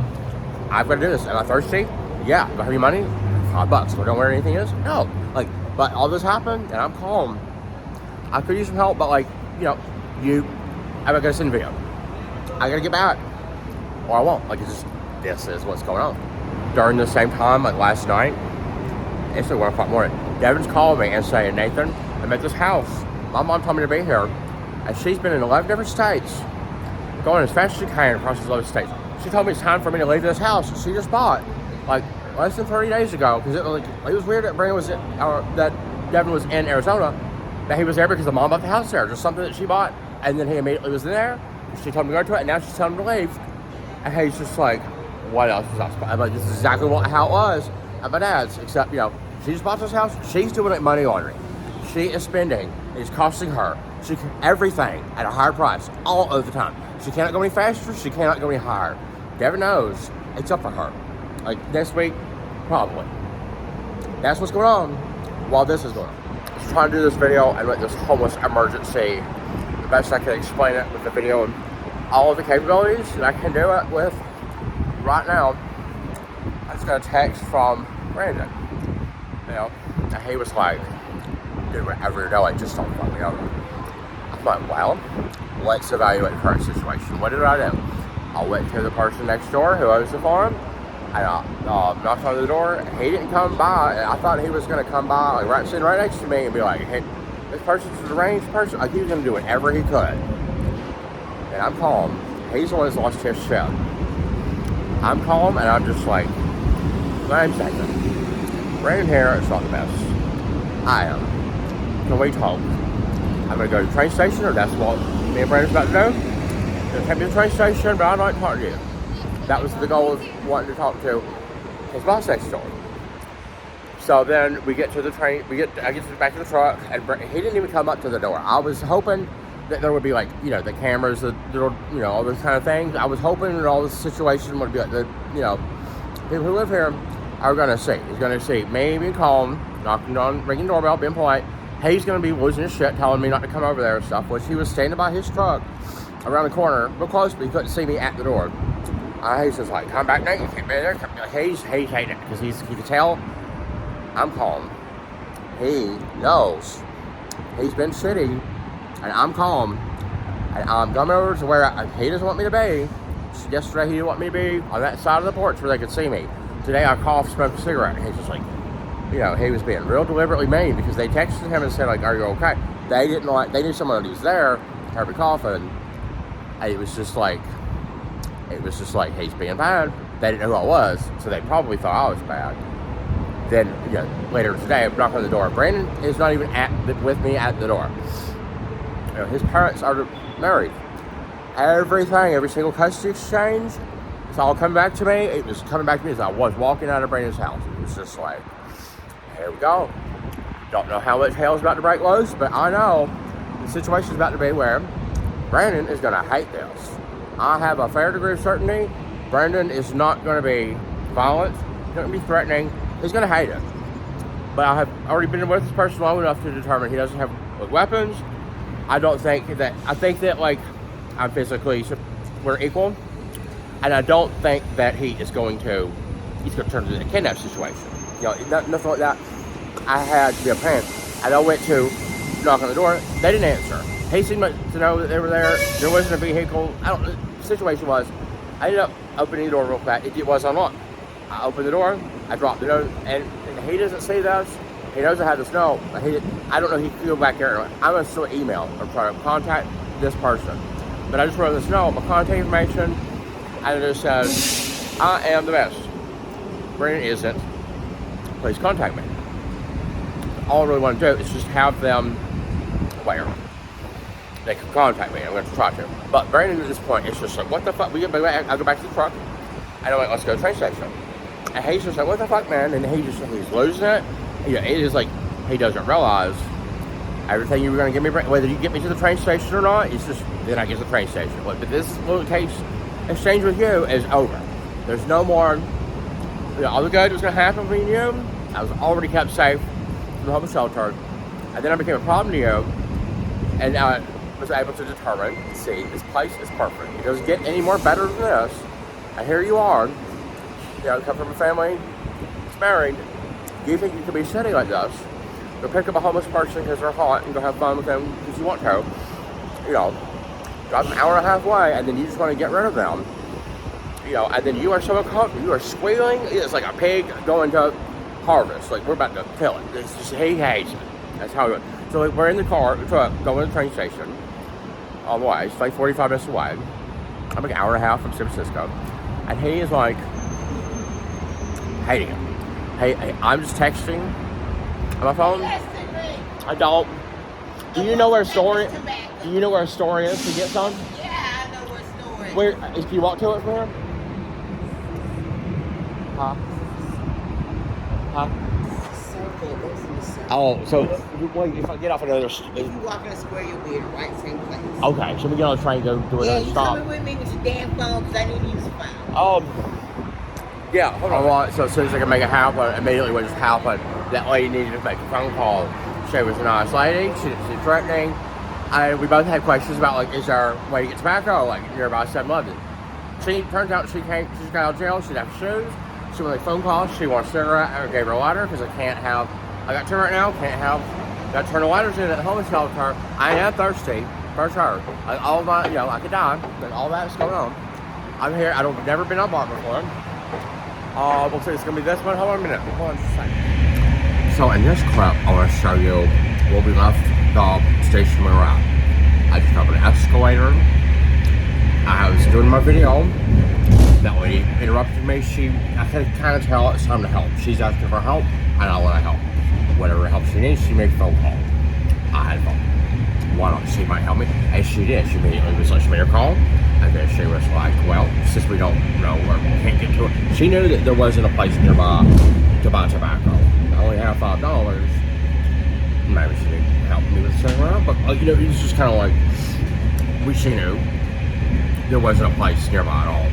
S1: I've got to do this. Am I thirsty? Yeah. Do I have any money? $5. So I don't know where anything is? No. Like, but all this happened and I'm calm. I could use some help, but like, you know, I'm not gonna send a video. I gotta get back. Or I won't. Like, it's just, this is what's going on. During the same time, like last night, it's like 1 o'clock morning. Devin's called me and saying, Nathan, I'm at this house. My mom told me to be here. And she's been in 11 different states, going as fast as she can across these 11 states. She told me it's time for me to leave this house she just bought, like less than 30 days ago. Because it was weird that that Devin was in Arizona, that he was there because the mom bought the house there. Just something that she bought. And then he immediately was there. She told me to go to it, and now she's telling him to leave. And he's just like, what else was I supposed to? I'm like, this is exactly how it was at my dad's, except, you know, she just bought this house. She's doing it money laundering. She is spending, it's costing her everything at a higher price all of the time. She cannot go any faster. She cannot go any higher. Devin knows it's up for her. Like, next week,
S2: Probably. That's what's going on while this is going on. I was trying to do this video and with this homeless emergency, the best I could explain it with the video and all of the capabilities that I can do it with right now. I just got a text from Brandon. You know, and he was like, dude, whatever you're doing, just don't fuck me over. I'm like, well, let's evaluate the current situation. What did I do? I went to the person next door who owns the farm, and I knocked on the door. He didn't come by. I thought he was going to come by, like sitting right next to me, and be like, hey, this person's a deranged person. Like, he was going to do whatever he could. And I'm calm. He's the one that's lost his shit. I'm calm, and I'm just like, my name's Nathan. Brandon here is not the best. I am. Can we talk? I'm going to go to the train station, or that's what me and Brandon's about to do. He'll take me to the train station, but I'd like to talk to you. That was the goal of wanting to talk to his boss next door. So then we get to the train, I get back to the truck, and he didn't even come up to the door. I was hoping that there would be, like, you know, the cameras, the little, you know, all those kind of things. I was hoping that all this situation would be like, the, you know, people who live here are going to see. He's going to see me being calm, knocking on, ringing doorbell, being polite. He's going to be losing his shit, telling me not to come over there and stuff, which he was standing by his truck around the corner, real close, but he couldn't see me at the door. He's just like, come back now, you can't be there. He's hating it, because he can tell I'm calm. He knows he's been shitty, and I'm calm, and I'm coming over to where he doesn't want me to be. Yesterday, he didn't want me to be on that side of the porch where they could see me. Today, I coughed, smoked a cigarette, and he's just like, you know, he was being real deliberately mean, because they texted him and said, like, are you okay? They knew someone who was there, heard me coughing. It was just like, he's being bad. They didn't know who I was, so they probably thought I was bad. Then, you know, later today, I'm knocking on the door. Brandon is not even with me at the door. You know, his parents are married. Everything, every single custody exchange, it's all coming back to me. It was coming back to me as I was walking out of Brandon's house. It was just like, here we go. Don't know how much hell's about to break loose, but I know the situation's about to be where Brandon is going to hate this. I have a fair degree of certainty Brandon is not going to be violent, he's not going to be threatening, he's going to hate it. But I have already been with this person long enough to determine he doesn't have weapons. I think that, like, I'm physically, we're equal, and I don't think that he's going to turn into a kidnap situation. You know, nothing like that. I had to be a parent, and I went to knock on the door, they didn't answer. He seemed to know that they were there. There wasn't a vehicle. The situation was, I ended up opening the door real quick. It was unlocked. I opened the door. I dropped the note, and he doesn't see this. He knows I had this note. I don't know. He could go back there. I'm gonna still email or try to contact this person. But I just wrote this note, my contact information, and it just says, "I am the best. Brandon isn't. Please contact me." All I really want to do is just have them where they can contact me. I'm going to try to. But Brandon at this point is just like, what the fuck? I go back to the truck, and I'm like, let's go to the train station. And he's just like, what the fuck, man? And he's losing it. You know, it is like, he doesn't realize everything you were going to give me, whether you get me to the train station or not, it's just, then I get to the train station. But this little case exchange with you is over. There's no more, you know, all the good was going to happen between you. I was already kept safe from the homeless shelter. And then I became a problem to you. And I was able to determine, see, this place is perfect. It doesn't get any more better than this. And here you are, you know, come from a family that's married. Do you think you could be shitty like this? Go pick up a homeless person because they're hot and go have fun with them because you want to. You know, drive an hour and a half away, and then you just want to get rid of them. You know, and then you are so uncomfortable. You are squealing. It's like a pig going to harvest. Like, we're about to kill it. It's just, he hates it. That's how it. So like, we're in the truck, going to the train station. On the way, it's like 45 minutes away. I'm like an hour and a half from San Francisco. And he is like, hating it. Hey, I'm just texting on my phone. I don't. Do you know where a store is? Do you know where a store is to get some?
S3: Yeah, I know where store is.
S2: Where? Can you walk to it from here? Huh? Oh, so wait, if I get off another...
S3: If you walk in the square, you'll be in the right same place.
S2: Okay, so we get on the train, go do another stop.
S3: Yeah, you coming with me with your damn phone, because I need to use the phone.
S1: Yeah, hold on. So as soon as I could make it happen, immediately what just happened, that lady needed to make a phone call. She was a nice lady. She didn't seem threatening. We both had questions about, like, is there a way to get tobacco, like, nearby 7-Eleven. Turns out she got out of jail. She didn't have shoes. She wanted a phone call. She wanted a cigarette. I gave her a lighter because I got 2 right now. Got to turn the lighters in at the homeless shelter. I am thirsty, for sure. Like, all of my, I could die. Like, all that's going on. I'm here. I've never been on bar before. We'll see. It's going to be this one. Hold on a minute. Hold on just a second. So in this clip, I want to show you where we left the station we were at. I just got an escalator. I was doing my video. That lady interrupted me. I could kind of tell it's time to help. She's asking for help, and I let her help. Whatever help she needs, she made a phone call. I had a phone. Why not? She might help me. And she did. She immediately was like, she made her call. And then she was like, well, since we don't know where we can't get to it. She knew that there wasn't a place nearby to buy tobacco. I only have $5. Maybe she didn't help me with the cigarette, but it was just kind of like, she knew there wasn't a place nearby at all.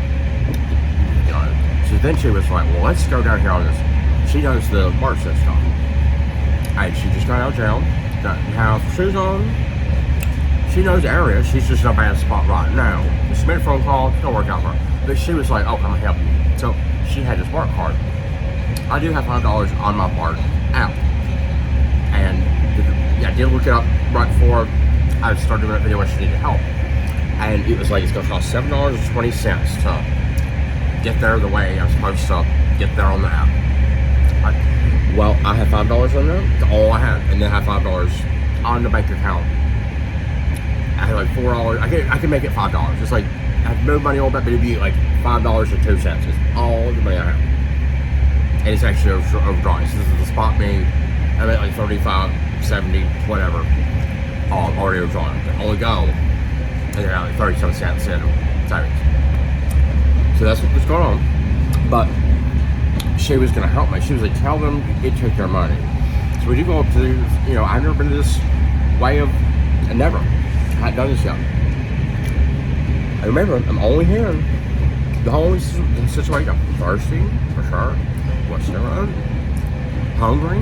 S1: So then she was like, well, let's go down here on this. She knows the bar system. And she just got out of jail, doesn't have shoes on. She knows the area. She's just in a bad spot right now. She made a phone call, it's gonna work out for her. But she was like, oh, I'm gonna help you. So she had this bar card. I do have $5 on my bar app. And I did look it up right before I started doing that video where she needed help. And it was like, it's gonna cost $7.20 to get there the way I'm supposed to get there on the app. I had $5 on there, that's all I had, and then I had $5 on the bank account. I had like $4, I could make it $5. It's like, I have no money on that, but it'd be like $5.02. It's all the money I have. And it's actually overdrawn. This is the spot being, I'm at like 35, 70, whatever, already overdrawn. I only go, and they're at like 37 cents in savings. So that's what's going on. But she was gonna help me. She was like, tell them it took their money. So we do go up to, I've never been to this way of, I hadn't done this yet. I remember, I'm only here. The whole situation, I'm thirsty, for sure. What's their own? Hungry.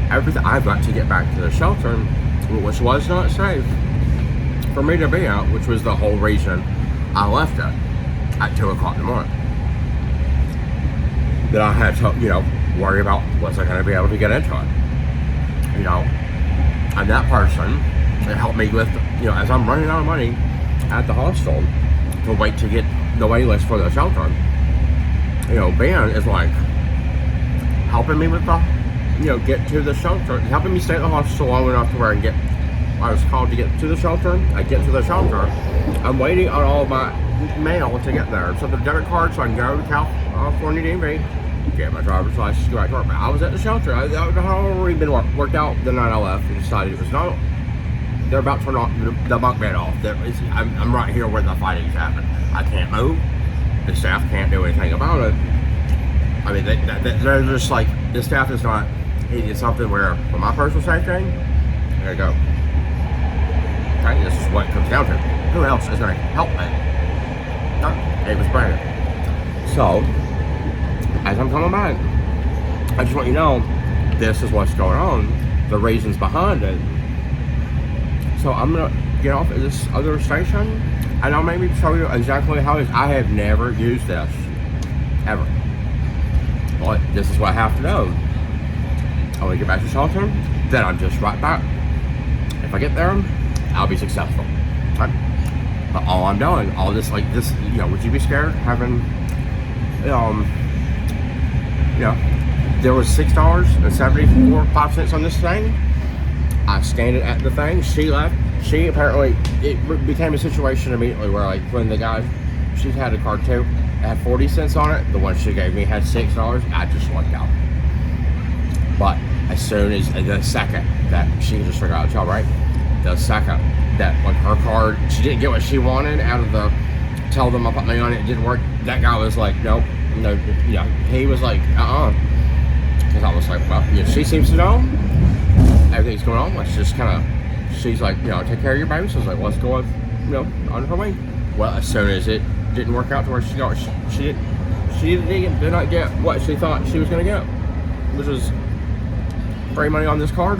S1: Everything. I've got to get back to the shelter, which was not safe for me to be at, which was the whole reason I left it at 2 o'clock in the morning. That I had to, worry about was I going to be able to get into it. And that person that helped me with, as I'm running out of money at the hostel to wait to get the wait list for the shelter, Ben is like helping me with the, get to the shelter, helping me stay at the hostel long enough to where I was called to get to the shelter. I get to the shelter. I'm waiting on all of my mail to get there. So the debit card, so I can go to California DMV, get my driver's license, go back to work. But I was at the shelter. I had already been worked out the night I left and decided it was not. They're about to turn off the bunk bed off. I'm right here where the fighting's happened. I can't move. The staff can't do anything about it. I mean, they're just like, the staff is not. It's something where, for my personal safety, I gotta go. Okay, this is what it comes down to. Who else is going to help me? No, it was Brandon. So, as I'm coming back, I just want you to know, this is what's going on, the reasons behind it. So I'm going to get off at this other station, and I'll maybe show you exactly how it is. I have never used this, ever. But this is what I have to know. I want to get back to shelter, then I'm just right back. If I get there, I'll be successful. Okay? But all I'm doing, all this, like this, would you be scared having, there was $6.74 on this thing. I scanned it at the thing. She left. She apparently, it became a situation immediately where, like, when the guy, she had a card too, it had 40 cents on it. The one she gave me had $6. I just lucked out. But as soon as, the second that she just figured out, y'all right? The second that, like, her card, she didn't get what she wanted out of the, tell them I put money on it, it didn't work. That guy was like, nope, no, he was like, because I was like, well, she seems to know everything's going on. Let's just kind of, she's like, take care of your baby. So I was like, let's go on her way. Well, as soon as it didn't work out to where she did not get what she thought she was going to get, which was free money on this card.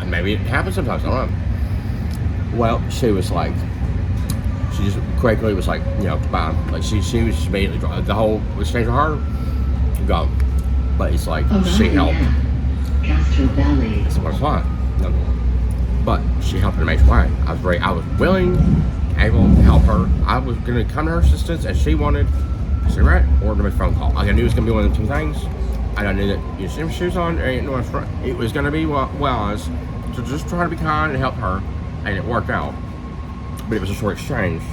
S1: Maybe it happens sometimes, I don't know. Well, she was like, she just quickly was like, you know, bye. Like she was just immediately, the whole exchange with her, gone. But it's like, she helped. It's fine. No. But she helped in a major way. I was willing, able to help her. I was going to come to her assistance as she wanted a cigarette or to make a phone call. Like I knew it was going to be one of the two things. And I knew that you see my shoes on, it was going to be what was. So just try to be kind and help her. And it worked out. But it was a short exchange.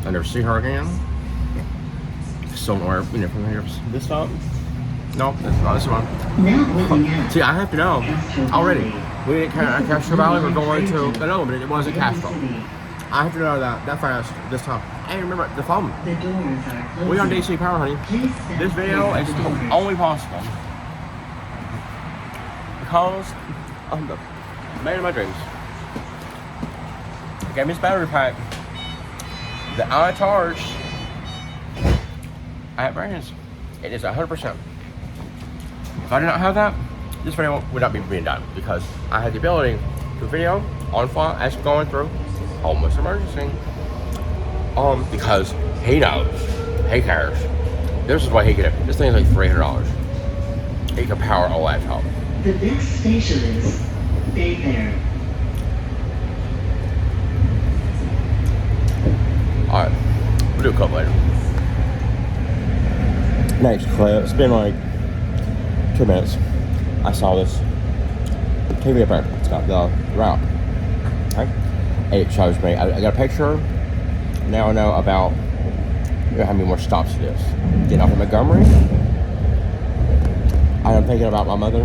S1: I never see her again. Still don't wear, you know, from here. This stop? No, that's not this one. See, I have to know already. We didn't Castro Valley, we're going to no, but it wasn't Castro. I have to know that fast this time. And remember the phone. We on DC Power, honey. This video is only possible because I'm the man of my dreams. Gave me this battery pack that I charged at Brandon's. It is 100%. If I did not have that, this video would not be being done because I had the ability to video on fly as going through homeless emergency. Because he knows, he cares. This is what he could do. This thing is like $300. He can power a laptop.
S4: The next station is Bayfair.
S1: Alright, we'll do a clip later. Next clip, it's been like 2 minutes. I saw this TV up there. It's got the route. Okay? It shows me, I got a picture. Now I know about how many more stops it is. Getting off of Montgomery. I'm thinking about my mother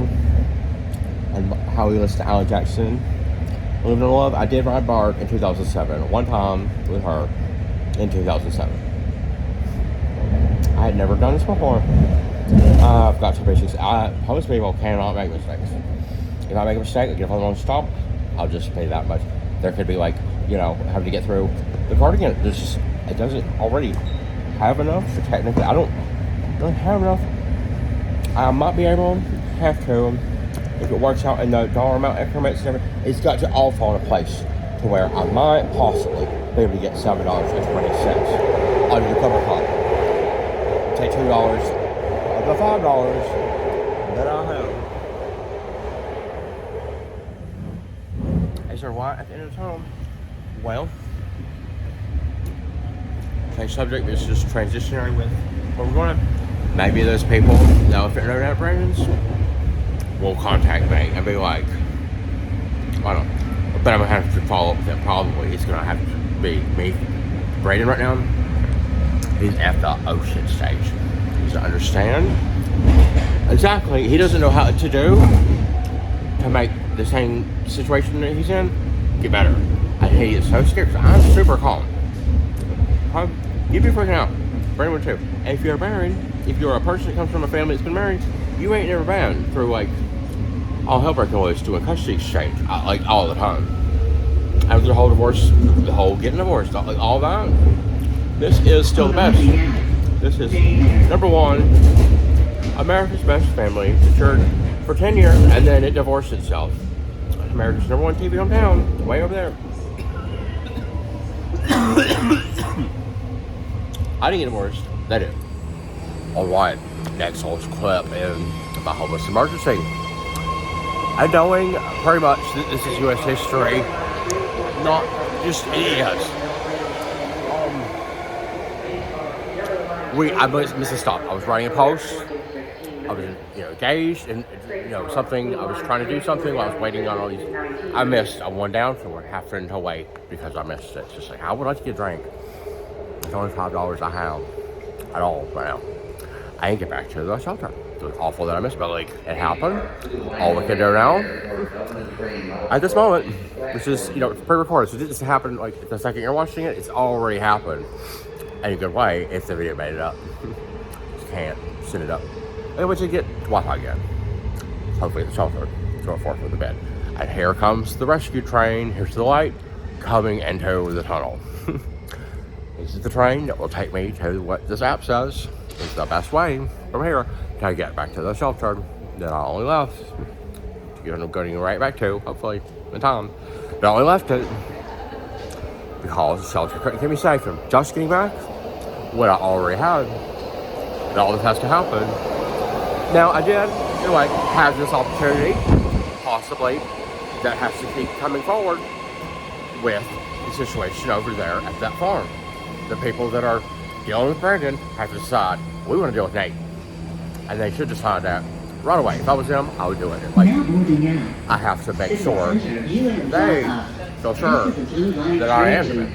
S1: and how we listened to Alan Jackson. Living in Love. I did ride BART in 2007. One time with her. In 2007. I had never done this before. I've got some basics. Homeless people cannot make mistakes. If I make a mistake, I get on the wrong stop, I'll just pay that much. There could be like, you know, having to get through the card again. There's just, it doesn't already have enough. So technically, I don't really have enough. I might be able, have to, if it works out in the dollar amount increments and everything, it's got to all fall into place to where I might possibly be able to get $7.20 on your cover card. Take $2 of the $5 that I have. Is there light at the end of the tunnel? Well, change subject. This is just transitionary with where we're going. Maybe those people that if they're internet brands will contact me and be like, I don't know. But I'm gonna have to follow up with that. Probably it's gonna have to be me. Braden right now, he's at the ocean stage. He doesn't understand exactly. He doesn't know how to do to make the same situation that he's in get better. And he is so scared. I'm super calm. You'd be freaking out. Braden would too. And if you're married, if you're a person that comes from a family that's been married, you ain't never been through like all hell breaking loose doing custody exchange like all the time. After the whole divorce, the whole getting divorced, like all that. This is still the best. This is number one, America's best family, matured for 10 years, and then it divorced itself. America's number one TV hometown, way over there. I didn't get divorced. They did. Alright, next whole clip in my homeless emergency. And knowing pretty much that this is U.S. history, not just it is. I missed a stop. I was writing a post. I was, engaged in, something. I was trying to do something while I was waiting on all these. I missed. I went down for half an hour away because I missed it. Just like, I would like to get a drink. It's only $5 I have at all right now. I didn't get back to the shelter. It was awful that I missed, but like it happened. All we can do now at this moment, which is pre-recorded, so this happened like the second you're watching it, it's already happened in a good way if the video made it up. Just can't send it up. And once you get Wi-Fi again, hopefully the shelter, go forth with the bed. And here comes the rescue train. Here's the light coming into the tunnel. This is the train that will take me to what this app says is the best way from here to get back to the shelter that I only left. Going right back to, hopefully, in time. But I only left it because the shelter couldn't keep me safe. I'm just getting back what I already had. And all this has to happen. Now, I did, in a way, have this opportunity, possibly, that has to keep coming forward with the situation over there at that farm. The people that are dealing with Brandon have to decide, we want to deal with Nate. And they should decide that right away. If I was them, I would do it. Like, I have to make sure they feel sure that I am them.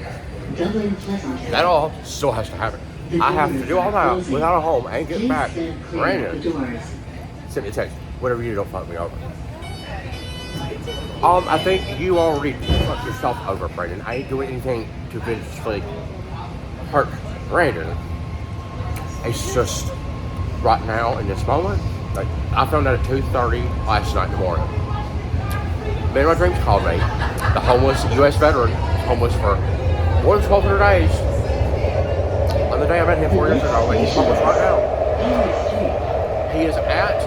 S1: That all still has to happen. I have to do all that without a home and get back. Brandon, send me a text. Whatever you do, don't fuck me over. I think you already fucked yourself over, Brandon. I ain't doing anything to vengefully hurt Brandon. It's just right now in this moment. Like, I found out at 2:30 last night in the morning. Man, my dreams called me. The homeless U.S. veteran, homeless for more than 1,200 days. On the day I met him 4 years ago, and he's homeless right now. He is at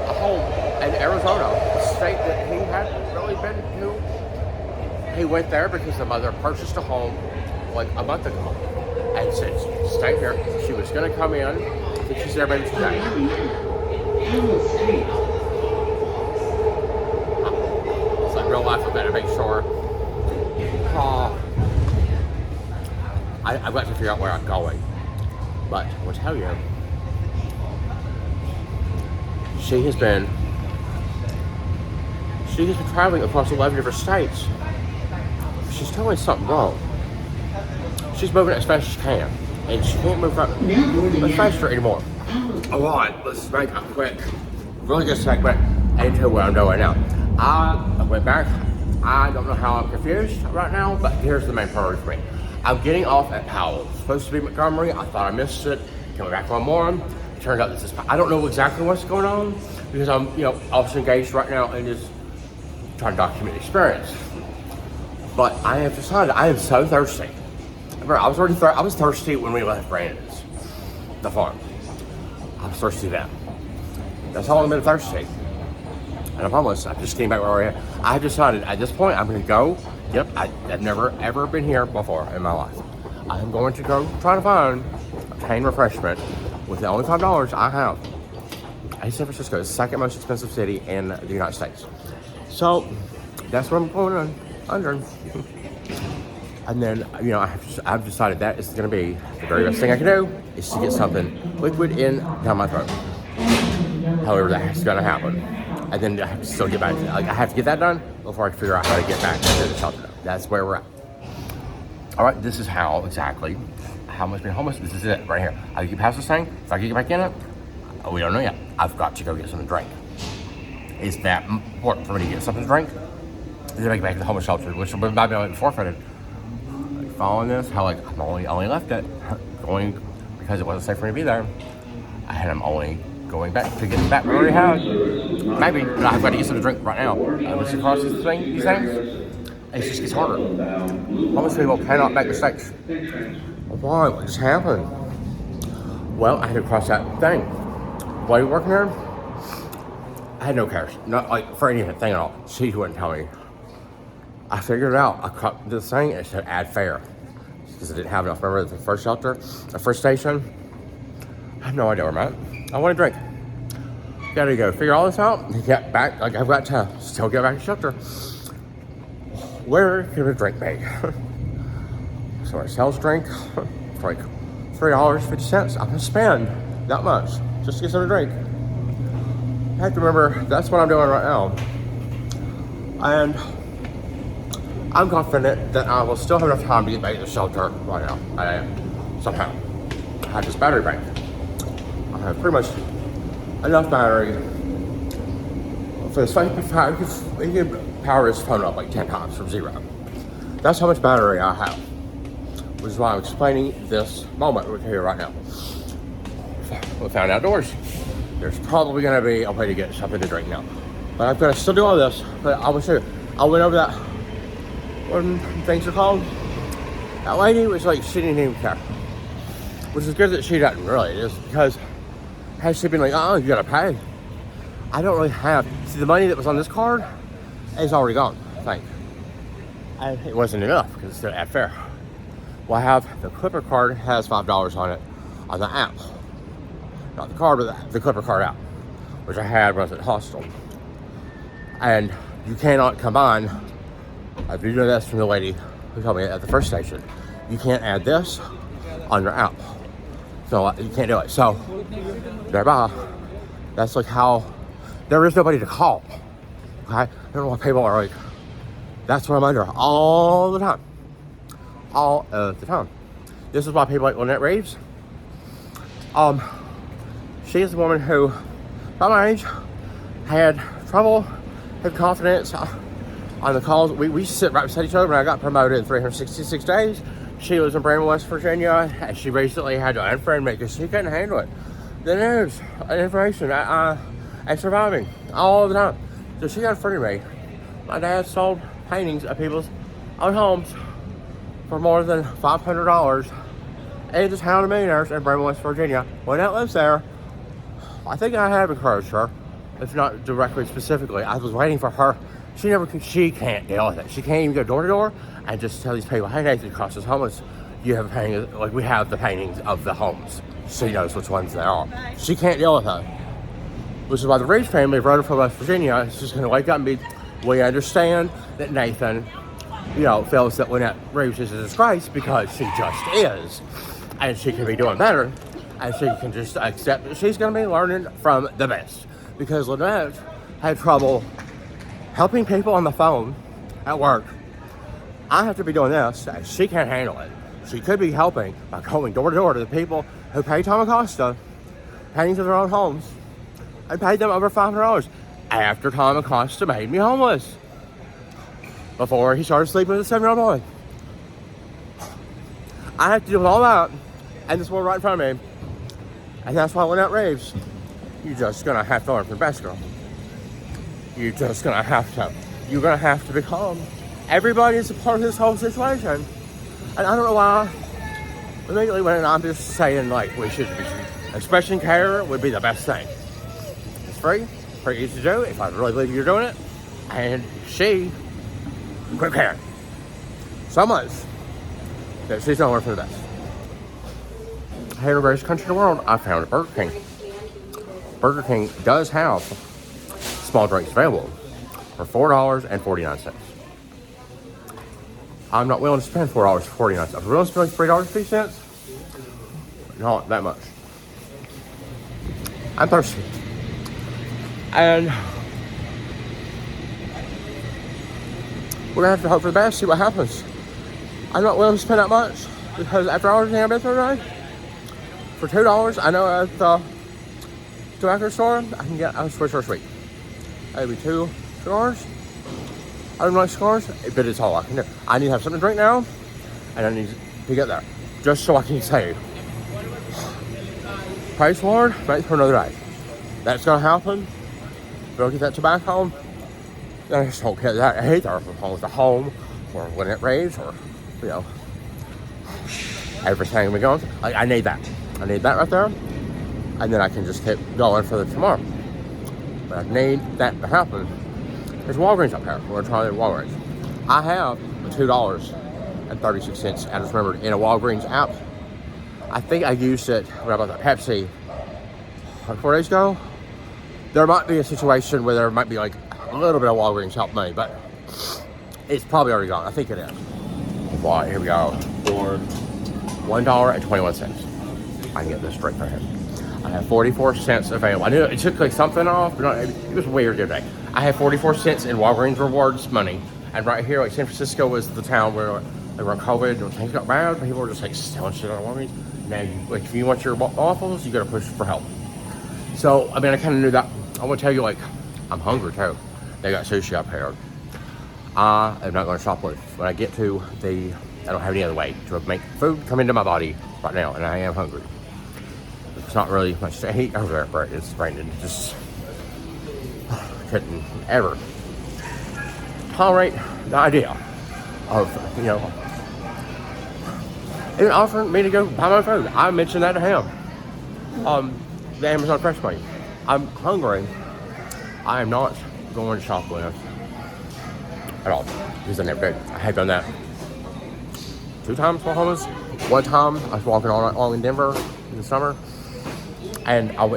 S1: a home in Arizona, a state that he hadn't really been to. He went there because the mother purchased a home like a month ago and said, stay here. She was going to come in. I think she's there maybe today. It's like real life event to make sure. I've got to figure out where I'm going. But I will tell you, she has been traveling across 11 different states. She's doing something wrong. She's moving as fast as she can, and she can't move up much faster anymore. Alright, let's make a quick, really good segment into what I'm doing now. I went back. I don't know how I'm confused right now, but here's the main priority for me. I'm getting off at Powell. It's supposed to be Montgomery. I thought I missed it. Coming back one more. It turned out this is. I don't know exactly what's going on because I'm, also engaged right now in just trying to document the experience. But I have decided I am so thirsty. Remember, I was thirsty when we left Brandon's, the farm. I was thirsty then. That's how long I've been thirsty. And I'm homeless. I just came back where I am. I've decided at this point I'm going to go. Yep, I've never ever been here before in my life. I am going to go try to obtain refreshment with the only $5 I have. San Francisco is the second most expensive city in the United States. So that's what I'm going on under. And then, I've decided that is going to be the very best thing I can do is to get something liquid down my throat. However, that's going to happen. And then I have to still get back. I have to get that done before I can figure out how to get back to the shelter. That's where we're at. All right, this is how much being homeless. This is it right here. I can get past this thing. If I can get back in it, we don't know yet. I've got to go get something to drink. Is that important for me to get something to drink? Then I get back to the homeless shelter, which might be forfeited. Following this, how I'm only left it going because it wasn't safe for me to be there, and I'm only going back to get back where we had. Maybe, but I've got to get something to drink right now. Once you cross these things, it just gets harder. Most people cannot make mistakes. Why? What just happened? Well, I had to cross that thing. While you working there, I had no cares, not for anything at all. She wouldn't tell me. I figured it out. I cut this thing and it said add fare because I didn't have enough. Remember the first shelter, the first station? I have no idea where I'm at. I want a drink. Gotta go figure all this out. Get back. I've got to still get back to shelter. Where can a drink be? So it sells drink for $3.50. I'm gonna spend that much just to get something to drink. I have to remember that's what I'm doing right now. And I'm confident that I will still have enough time to get back to the shelter right now. I am. Somehow. I have this battery bank. I have pretty much enough battery for this phone. You can power this phone up 10 times from 0. That's how much battery I have. Which is why I'm explaining this moment we're here right now. We found outdoors. There's probably going to be a way to get something to drink now. But I'm going to still do all this. But I will show you. I went over that, what things are called? That lady was like, she didn't even care. Which is good that she doesn't really, just because has she been like, oh, you gotta pay. I don't really have, see the money that was on this card is already gone, I think. And it wasn't enough because it's still at fare. Well, I have the Clipper card, has $5 on it on the app. Not the card, but the Clipper card app, which I had when I was at hostel. And you cannot combine, I do know this from the lady who told me at the first station, you can't add this on your app. So you can't do it. So, thereby, that's like how, there is nobody to call. Okay? I don't know why people are like, that's what I'm under all the time. All of the time. This is why people like Lynette Reeves. She is a woman who, by my age, had trouble, had confidence on the calls. We sit right beside each other when I got promoted in 366 days. She lives in Bremen, West Virginia, and she recently had to unfriend me because she couldn't handle it. The news, information, and surviving all the time. So she unfriended me. My dad sold paintings of people's own homes for more than $500 in the town of millionaires in Bremen, West Virginia. When that lives there, I think I have encouraged her, if not directly specifically. I was waiting for her. She can't deal with it. She can't even go door to door and just tell these people, hey, Nathan Costa's homeless. You have a painting, like we have the paintings of the homes. She knows which ones they are. She can't deal with that. Which is why the Reeves family, voted for West Virginia, is just gonna wake up and be, we understand that Nathan, feels that Lynette Reeves is a disgrace because she just is. And she can be doing better. And she can just accept that she's gonna be learning from the best. Because Lynette had trouble helping people on the phone at work. I have to be doing this, and she can't handle it. She could be helping by going door to door to the people who pay Tom Acosta, paying to their own homes, and paid them over $500 after Tom Acosta made me homeless. Before he started sleeping with a 7-year-old boy. I have to deal with all that, and this one right in front of me. And that's why Lynette Reeves, you're just gonna have to learn from the best, girl. You're just gonna have to. You're gonna have to become. Everybody is a part of this whole situation. And I don't know why. Immediately when I'm just saying like we should be, expression care would be the best thing. It's free, pretty easy to do if I really believe you're doing it. And she quit caring so much that she's gonna learn from the best. Hey, in the greatest country in the world, I found a Burger King. Burger King does have small drinks available for $4.49. I'm not willing to spend $4.49. I'm willing to spend $3.50. Not that much. I'm thirsty. And we're gonna have to hope for the best, see what happens. I'm not willing to spend that much because after all everything I've been through today, for $2, I know at the tobacco store, I can get a Swiss or sweet. Maybe 2 cigars. I don't like cigars, but it's all I can do. I need to have something to drink now, and I need to get there. Just so I can save. Praise the Lord, wait for another day. That's gonna happen. Go get that tobacco. I just don't get that either from the home, or Lynette Reeves, or, everything we go. Like, I need that. I need that right there. And then I can just keep going for the tomorrow. But I need that to happen. There's Walgreens up here. We're trying to Walgreens. I have $2.36. I just remembered in a Walgreens app. I think I used it when I bought the Pepsi like 4 days ago. There might be a situation where there might be like a little bit of Walgreens help me, but it's probably already gone. I think it is. Right, here we go. For $1.21. I can get this straight for him. I have 44 cents available. I knew it took like something off, but it was weird today. I have 44 cents in Walgreens rewards money. And right here, like San Francisco was the town where they were on COVID and things got bad. People were just like stealing shit out of Walgreens. Now, like if you want your waffles, you gotta push for help. So, I mean, I kind of knew that. I want to tell you, like, I'm hungry too. They got sushi up here. I am not going to shoplift. When I get to I don't have any other way to make food come into my body right now, and I am hungry. It's not really much to eat over there, but it's Brandon. Just couldn't ever tolerate the idea of, even offering me to go buy my food. I mentioned that to him. The Amazon Fresh Money. I'm hungry. I am not going to shoplift at all. Because I never did. I had done that 2 times while homeless. One time I was walking along in Denver in the summer, and I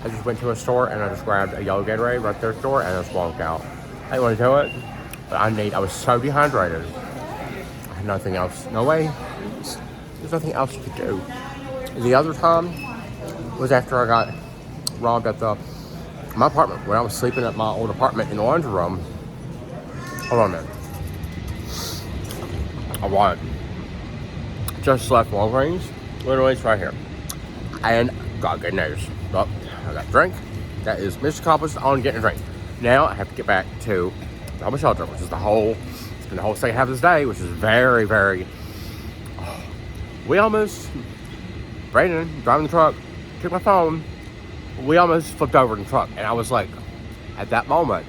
S1: just went to a store and I just grabbed a yellow Gatorade right there at the store and I just walked out. I didn't want to do it, but I was so dehydrated. I had nothing else. No way. There's nothing else to do. The other time was after I got robbed at my apartment, when I was sleeping at my old apartment in the laundry room. Hold on a minute. I just left Walgreens. Literally, it's right here. And got good news. Well, I got a drink. That is mission accomplished on getting a drink. Now I have to get back to the homeless shelter, which is it's been the whole second half of this day, which is very, very. Brandon, driving the truck, took my phone. We almost flipped over in the truck. And I was like, at that moment,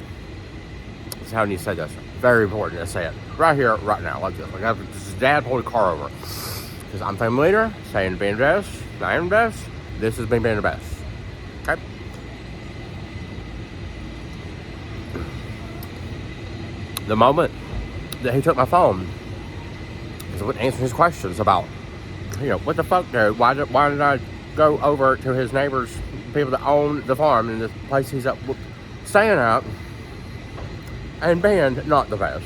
S1: this is how I need to say this. Very important to say it. Right here, right now, like this. Like this is Dad pulled a car over. Because I'm family leader, saying being the best, I am the best. This has been being the best. Okay? The moment that he took my phone, because I wouldn't answer his questions about, what the fuck, dude? Why did I go over to his neighbors, people that own the farm and the place he's staying at, and being not the best?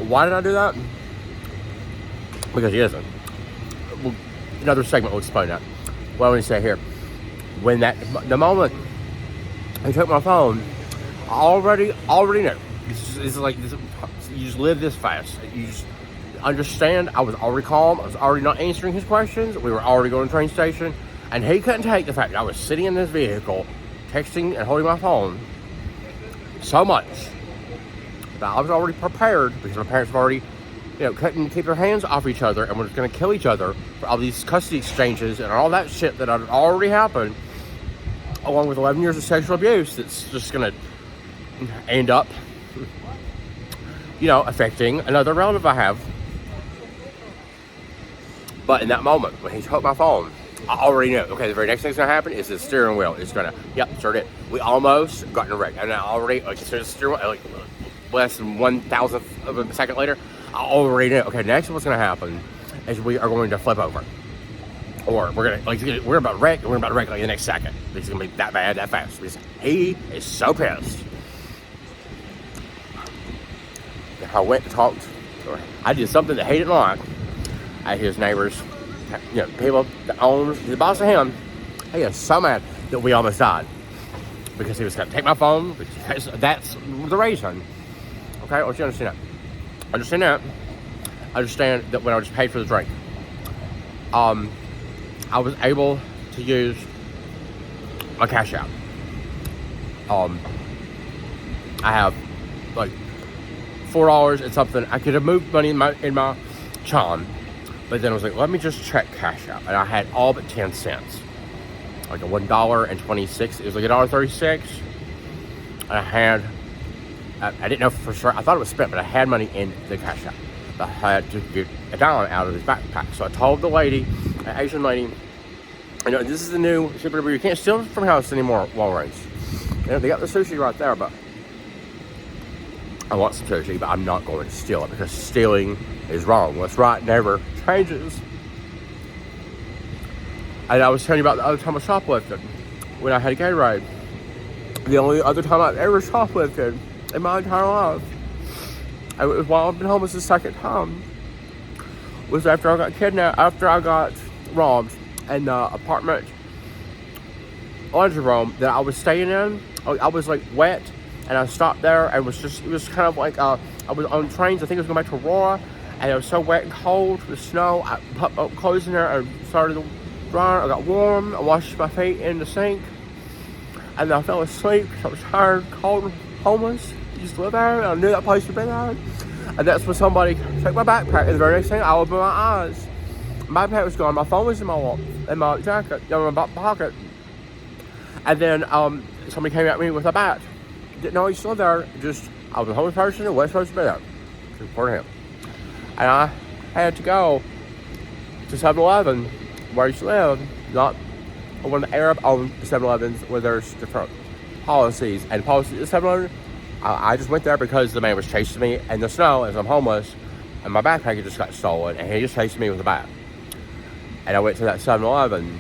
S1: Why did I do that? Because he isn't. Well, another segment will explain that. What I want to say here, the moment he took my phone, I already knew. It's like this, you just live this fast. You just understand. I was already calm. I was already not answering his questions. We were already going to the train station, and he couldn't take the fact that I was sitting in this vehicle, texting and holding my phone so much that I was already prepared, because my parents were already, couldn't keep their hands off each other and were going to kill each other for all these custody exchanges and all that shit that had already happened, along with 11 years of sexual abuse that's just going to end up, affecting another relative I have. But in that moment, when he took my phone, I already knew, okay, the very next thing's going to happen is the steering wheel is going to, sure did. We almost got in a wreck. And I already, as soon as the steering wheel, less than 1,000th of a second later, I already knew, okay, next what's going to happen is we are going to flip over. Or we're about to wreck, and we're about to wreck the next second. It's going to be that bad, that fast. Because he is so pissed. I went and talked, or I did something that he didn't like at his neighbors, people that own, the boss of him. He is so mad that we almost died. Because he was going to take my phone, because that's the reason. Okay, I want you to understand that. Understand that when I just paid for the drink, I was able to use my cash out. I have $4 and something. I could have moved money in my Chime, but then I was like, let me just check cash out, and I had all but 10 cents, like a $1.26. It was like $1.36. And I didn't know for sure. I thought it was spent, but I had money in the cash out. I had to get a dime out of his backpack. So I told the lady, an Asian lady, this is the new super. You can't steal from house anymore, Walgreens. They got the sushi right there, but I want some sushi, but I'm not going to steal it because stealing is wrong. What's right never changes. And I was telling you about the other time I shoplifted when I had a Gatorade. The only other time I've ever shoplifted in my entire life, and it was while I've been homeless the second time, was after I got kidnapped, after I got robbed in the apartment laundry room that I was staying in. I was wet, and I stopped there, and it was kind of like I was on trains. I think I was going back to Aurora, and it was so wet and cold, the snow. I put up clothes in there, and started to dry. I got warm. I washed my feet in the sink, and then I fell asleep. I was tired, cold, homeless. Used to live there, and I knew that place to be there. And that's when somebody took my backpack, and the very next thing, I opened my eyes. My backpack was gone. My phone was in my jacket, in my pocket. And then somebody came at me with a bat. Didn't know he was still there. I was a homeless person and wasn't supposed to be there. to report him. And I had to go to 7-Eleven where I used to live, not one of the Arab-owned 7-Elevens where there's different policies. And policies at 7-Eleven, I just went there because the man was chasing me in the snow as I'm homeless, and my backpack had just got stolen, and he just chased me with a bat. And I went to that 7-Eleven,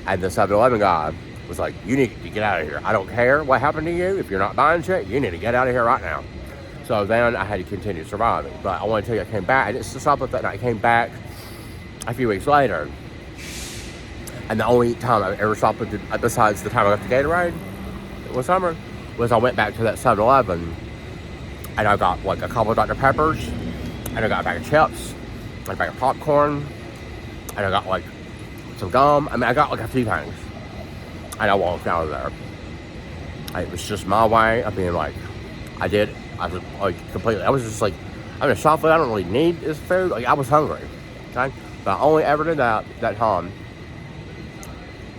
S1: and the 7-Eleven guy was like, you need to get out of here. I don't care what happened to you. If you're not buying shit, you need to get out of here right now. So then I had to continue surviving. But I want to tell you, I came back. I didn't stop with that night. I came back a few weeks later. And the only time I ever stopped with it, besides the time I got the Gatorade, it was summer, was I went back to that 7-Eleven, and I got like a couple of Dr. Peppers, and I got a bag of chips, and a bag of popcorn, and I got like some gum. I mean, I got like a few things. And I walked out of there. It was just my way of being like, I was like completely, I was just like, I'm a shop food, I don't really need this food. Like, I was hungry, okay? But I only ever did that time.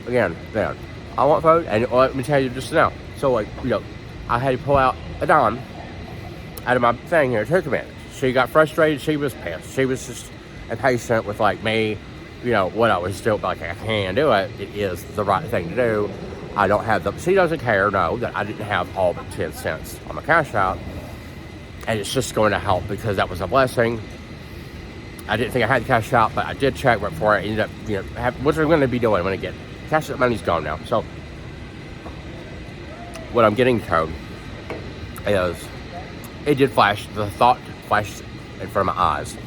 S1: Again, then, I want food, and let me tell you just now. So, like, you know, I had to pull out a dime out of my thing here, took a minute. She got frustrated, she was pissed. She was just impatient with, like, me, you know, what I was still like, I can't do it. It is the right thing to do. I don't have she doesn't care, no, that I didn't have all but 10 cents on my cash out. And it's just going to help because that was a blessing. I didn't think I had the cash out, but I did check right before I ended up, you know, what I'm going to be doing when I get cash out. Money's gone now. So what I'm getting to is, it did flash, the thought flashed in front of my eyes.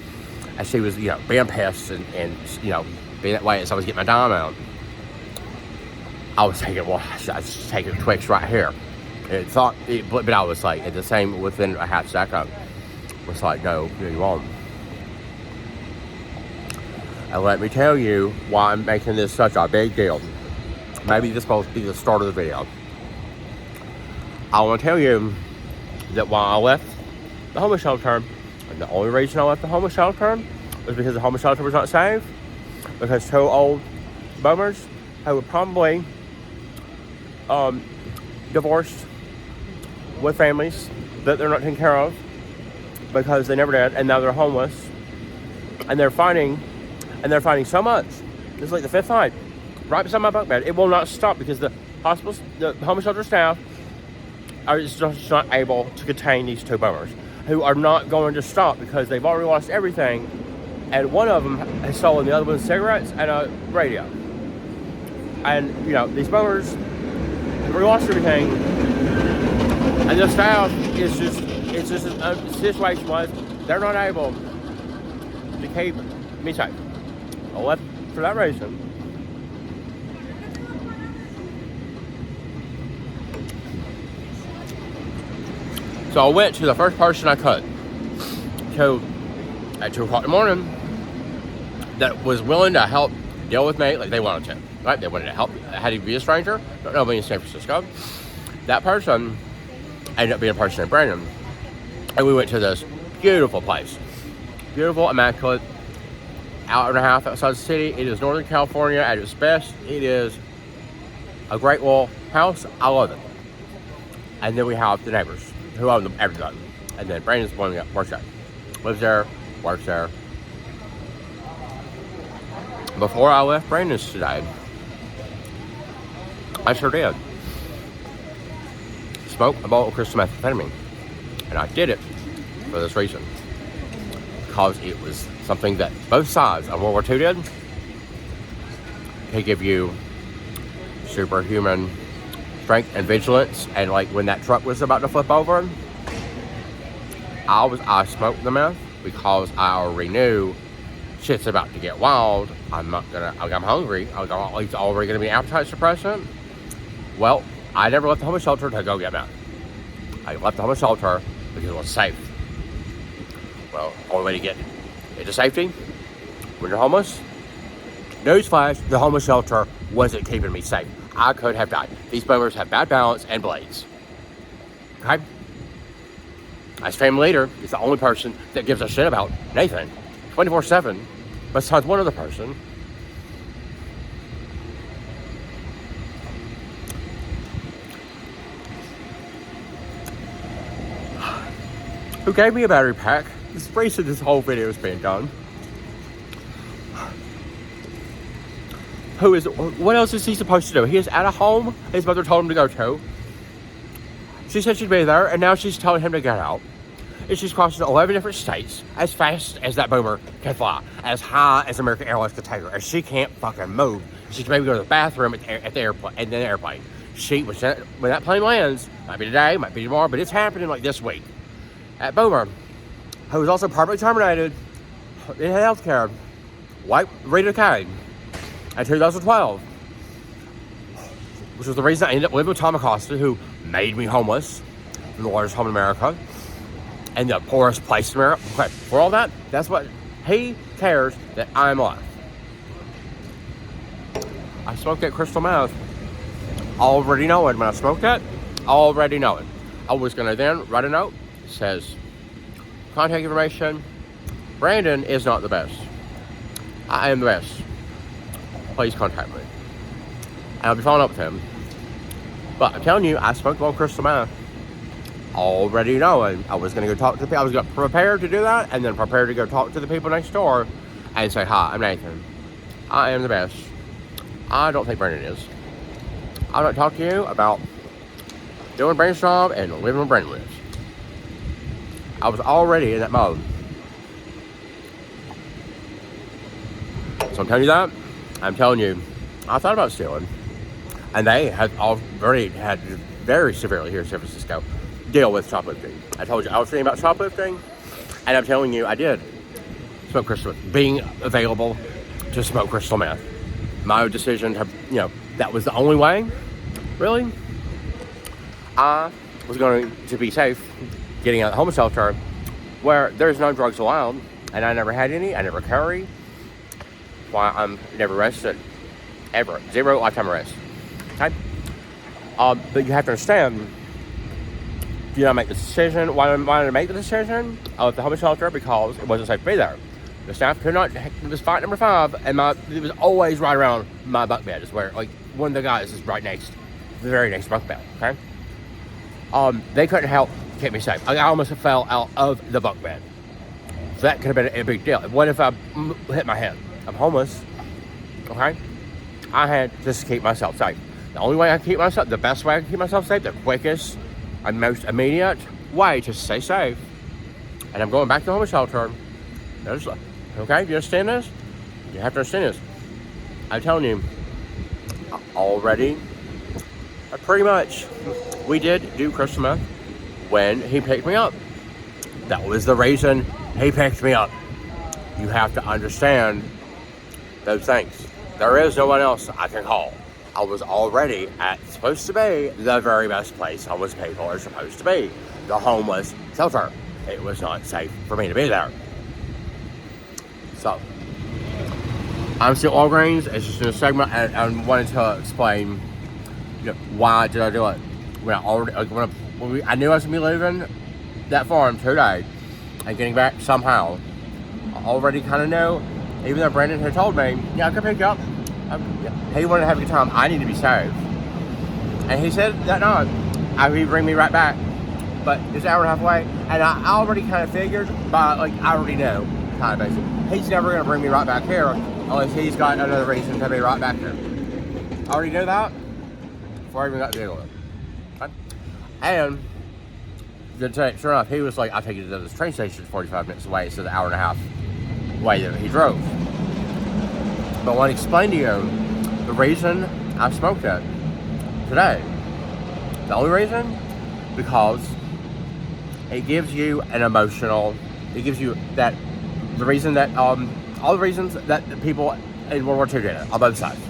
S1: And she was, you know, being pissed and you know, being that way as I was getting my dime out. I was thinking, well, I was taking Twix right here. But I was like, at the same, within a half second, was like, no, you won't. And let me tell you why I'm making this such a big deal. Maybe this will be the start of the video. I want to tell you that while I left the homeless shelter, and the only reason I left the homeless shelter was because the homeless shelter was not safe. Because 2 old bummers who were probably divorced with families that they're not taking care of because they never did, and now they're homeless, and they're fighting so much. It's like the 5th fight right beside my bunk bed. It will not stop because the homeless shelter staff are just not able to contain these 2 bummers who are not going to stop because they've already lost everything, and one of them has stolen the other one's cigarettes and a radio. And, you know, these bummers have lost everything, and the staff is just, it's just a situation was they're not able to keep me safe. I left for that reason. So I went to the first person I could at 2 o'clock in the morning that was willing to help deal with me like they wanted to. Right? They wanted to help. I had to be a stranger. Don't know me in San Francisco. That person ended up being a person in Brandon. And we went to this beautiful place. Beautiful, immaculate, hour and a half outside the city. It is Northern California at its best. It is a great little house. I love it. And then we have the neighbors who own everything. And then Brandon's the one that works there. Lives there, works there. Before I left Brandon's today, I sure did smoke a bowl of crystal methamphetamine. And I did it for this reason. Because it was something that both sides of World War II did. They give you superhuman strength and vigilance. And like when that truck was about to flip over, I smoked the meth because I already knew shit's about to get wild. I'm hungry. It's already gonna be appetite suppressant. Well, I never left the homeless shelter to go get meth. I left the homeless shelter because it was safe. Well, only way to get into safety when you're homeless. Newsflash, the homeless shelter wasn't keeping me safe. I could have died. These bummers have bad balance and blades. Okay? As family leader, it's the only person that gives a shit about Nathan 24/7, besides one other person. Who gave me a battery pack this reason this whole video is being done. What else is he supposed to do? He is at a home his mother told him to go to. She said she'd be there, and now she's telling him to get out. And she's crossing 11 different states as fast as that boomer can fly, as high as American Airlines can take her, and she can't fucking move. She can maybe go to the bathroom at the airplane, and then the airplane. When that plane lands, might be today, might be tomorrow, but it's happening like this week. That boomer, who was also permanently terminated in healthcare, white rededicated in 2012, which was the reason I ended up living with Tom Acosta, who made me homeless in the largest home in America and the poorest place in America. Okay, for all that, that's what he cares that I'm alive. I smoked that crystal meth, already knowing when I smoked that, already knowing. I was gonna then write a note that says, contact information, Brandon is not the best. I am the best. Please contact me. And I'll be following up with him. But I'm telling you, I smoked one crystal meth, already knowing I was going to go talk to the people. I was going to prepare to do that, and then prepare to go talk to the people next door and say, hi, I'm Nathan. I am the best. I don't think Brandon is. I don't talk to you about doing Brandon's job and living where Brandon lives. I was already in that mode. So I'm telling you that. I'm telling you, I thought about stealing. And they had already had very severely here in San Francisco deal with shoplifting. I told you I was thinking about shoplifting, and I'm telling you I did smoke crystal meth. Being available to smoke crystal meth. My decision to, that was the only way, really. I was going to be safe getting out of the homeless shelter where there's no drugs allowed, and I never had any, I never carry. Why I'm never arrested, ever. 0 lifetime arrest. Okay? But you have to understand, did I make the decision? Why did I make the decision of the homeless shelter? Because it wasn't safe to be there. The staff could not, it was fight number 5, and it was always right around my bunk bed, is where, one of the guys is right next, the very next bunk bed, okay? They couldn't help keep me safe. I almost fell out of the bunk bed. So that could have been a big deal. What if I hit my head? I'm homeless, okay? I had to just keep myself safe. The only way I can keep myself, the best way I can keep myself safe, the quickest and most immediate way to stay safe, and I'm going back to the homeless shelter. Okay, do you understand this? You have to understand this. I'm telling you, already, pretty much, we did do crystal meth when he picked me up. That was the reason he picked me up. You have to understand those things. There is no one else I can call. I was already supposed to be the very best place homeless people are supposed to be, the homeless shelter. It was not safe for me to be there. So, I'm still Walgreens. It's just in a segment, and I wanted to explain, why did I do it? I knew I was gonna be leaving that farm today and getting back somehow. I already kind of knew, even though Brandon had told me, I could pick you up. He wanted to have a good time. I need to be safe. And he said that night, he'd bring me right back. But it's an hour and a half away, and I already kind of figured, but I already know, kind of basically. He's never going to bring me right back here unless he's got another reason to be right back here. I already knew that before I even got to deal with it. Okay? And sure enough, he was like, I'll take you to this train station 45 minutes away, so the hour and a half way that he drove. But I want to explain to you the reason I smoked it today. The only reason, because it gives you an emotional, it gives you that, the reason that, all the reasons that the people in World War II did it, on both sides.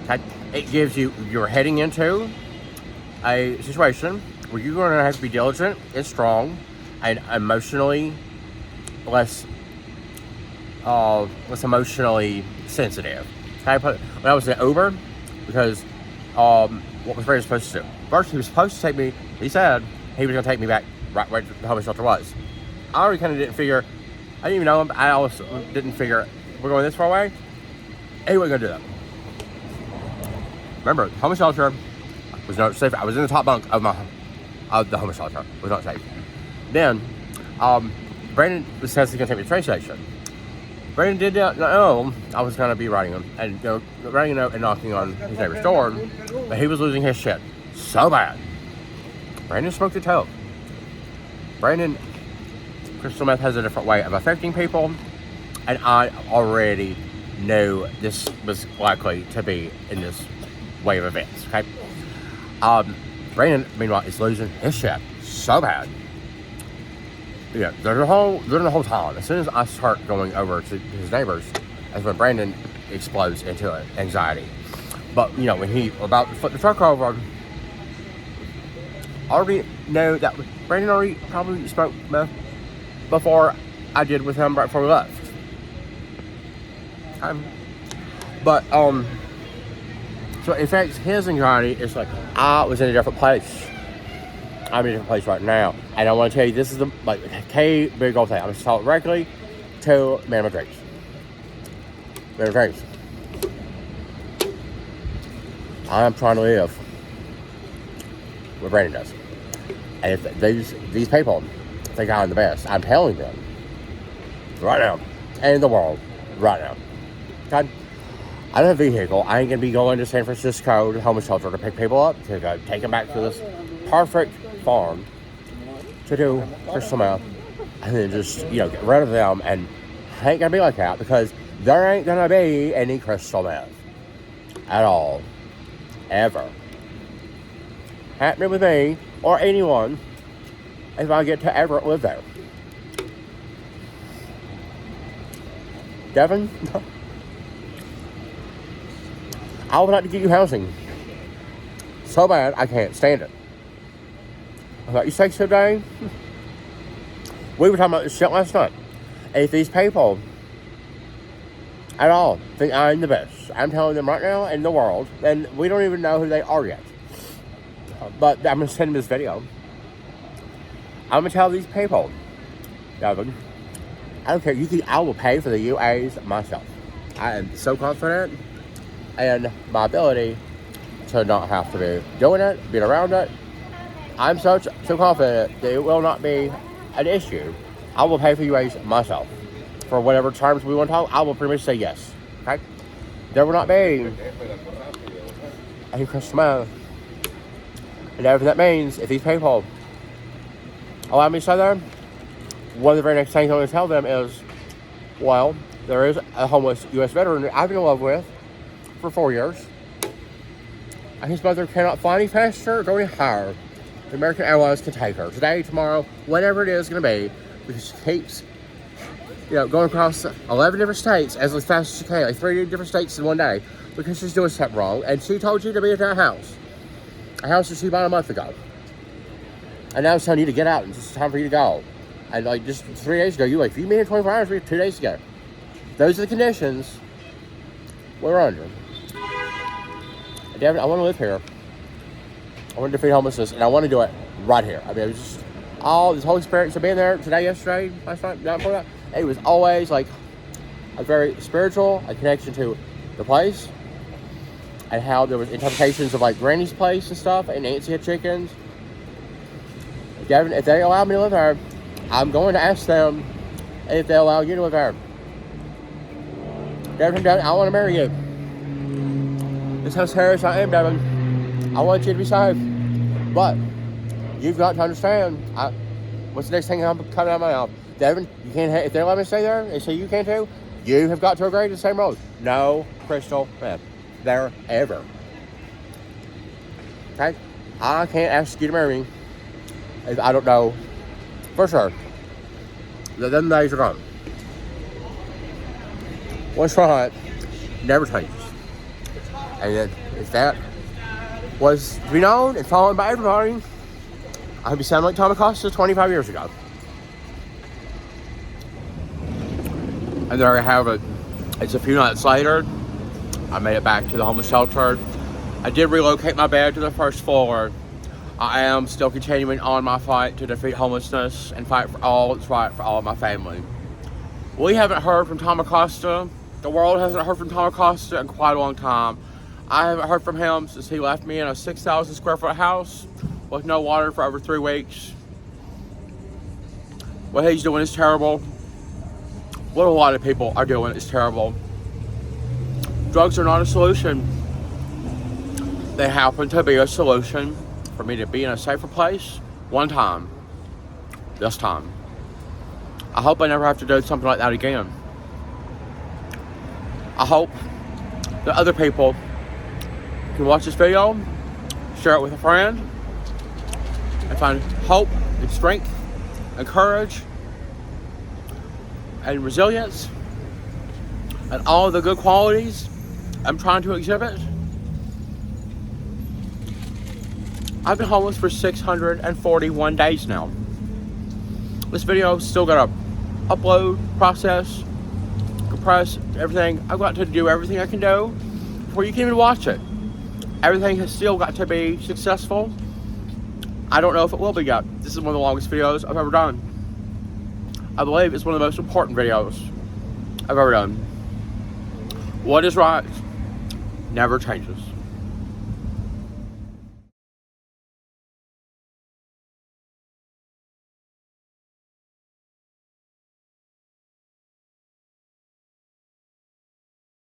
S1: Okay? It gives you, you're heading into a situation where you're going to have to be diligent and strong and emotionally less emotionally sensitive. When I was in Uber, because what was Brandon supposed to do? First, he was supposed to take me, he said he was going to take me back right where the homeless shelter was. I already kind of didn't figure, I didn't even know him, I also didn't figure, we're going this far away? He wasn't going to do that. Remember, the homeless shelter was not safe. I was in the top bunk of the homeless shelter. It was not safe. Then, Brandon Brandon says he's going to take me to the train station. Brandon did not know I was going to be writing him and writing a note and knocking on his neighbor's door, but he was losing his shit so bad. Brandon smoked a toke. Brandon, crystal meth has a different way of affecting people, and I already knew this was likely to be in this way of events, okay? Brandon, meanwhile, is losing his shit so bad. Yeah, during the whole time, as soon as I start going over to his neighbors, that's when Brandon explodes into anxiety. But, you know, when he about to flip the truck over, I already know that Brandon already probably smoked meth before I did with him right before we left. But, so it affects his anxiety. It's like, I was in a different place. I'm in a different place right now. And I want to tell you, this is the, like, big old thing. I'm going to talk directly to Man of my Dreams. Man of my Dreams. I'm trying to live what Brandon does. And if these people think I'm the best, I'm telling them right now, and in the world, right now. God, I don't have a vehicle. I ain't going to be going to San Francisco to homeless shelter to pick people up, to go take them back to this perfect farm to do crystal meth, and then just, you know, get rid of them. And I ain't going to be like that, because there ain't going to be any crystal meth at all, ever, happening with me or anyone if I get to ever live there. Devin, I would like to get you housing so bad I can't stand it. I thought you say today. We were talking about this shit last night. If these people at all think I'm the best, I'm telling them right now in the world, and we don't even know who they are yet. But I'm going to send them this video. I'm going to tell these people, Devin, I don't care. I will pay for the UAs myself. I am so confident in my ability to not have to be doing it, being around it. I'm so confident that it will not be an issue. I will pay for UAs myself. For whatever terms we want to talk, I will pretty much say yes. Okay? There will not be any crystal meth. And everything that means, if these people allow me to stay there, one of the very next things I'm going to tell them is, well, there is a homeless U.S. veteran that I've been in love with for 4 years. And his mother cannot fly any faster or go any higher. The American Airlines can take her today, tomorrow, whatever it is going to be, because she keeps, you know, going across 11 different states as fast as she can, like 3 different states in one day, because she's doing something wrong. And she told you to be at that house. A house that she bought a month ago. And now it's telling you to get out and it's time for you to go. And like just 3 days ago, you were like, if you meet in 24 hours, we had 2 days ago. Those are the conditions we're under. And David, I want to live here. I want to defeat homelessness, and I want to do it right here. I mean, it was just all this whole experience of being there today, yesterday, last night, not before that. It was always like a very spiritual, a connection to the place, and how there was interpretations of like Granny's place and stuff, and Nancy had chickens. Devin, if they allow me to live there, I'm going to ask them if they allow you to live there. Devin, I want to marry you. This is how serious I am, Devin. I want you to be safe. But you've got to understand, what's the next thing I'm coming out of my mouth? Devin, you can't. If they let me stay there, and say you can too, you have got to agree to the same rules. No crystal meth there ever. Okay? I can't ask you to marry me if I don't know for sure. Them days are gone. What's right never changes. And then if that was to be known and followed by everybody, I'd be sounding like Tom Acosta 25 years ago. And there I have it. It's a few nights later. I made it back to the homeless shelter. I did relocate my bed to the first floor. I am still continuing on my fight to defeat homelessness and fight for all that's right for all of my family. We haven't heard from Tom Acosta. The world hasn't heard from Tom Acosta in quite a long time. I haven't heard from him since he left me in a 6,000 square foot house with no water for over 3 weeks. What he's doing is terrible. What a lot of people are doing is terrible. Drugs are not a solution. They happen to be a solution for me to be in a safer place one time. This time. I hope I never have to do something like that again. I hope that other people can watch this video, share it with a friend, and find hope and strength and courage and resilience and all of the good qualities I'm trying to exhibit. I've been homeless for 641 days now. This video still got to upload, process, compress, everything. I've got to do everything I can do before you can even watch it. Everything has still got to be successful. I don't know if it will be yet. This is one of the longest videos I've ever done. I believe it's one of the most important videos I've ever done. What is right never changes.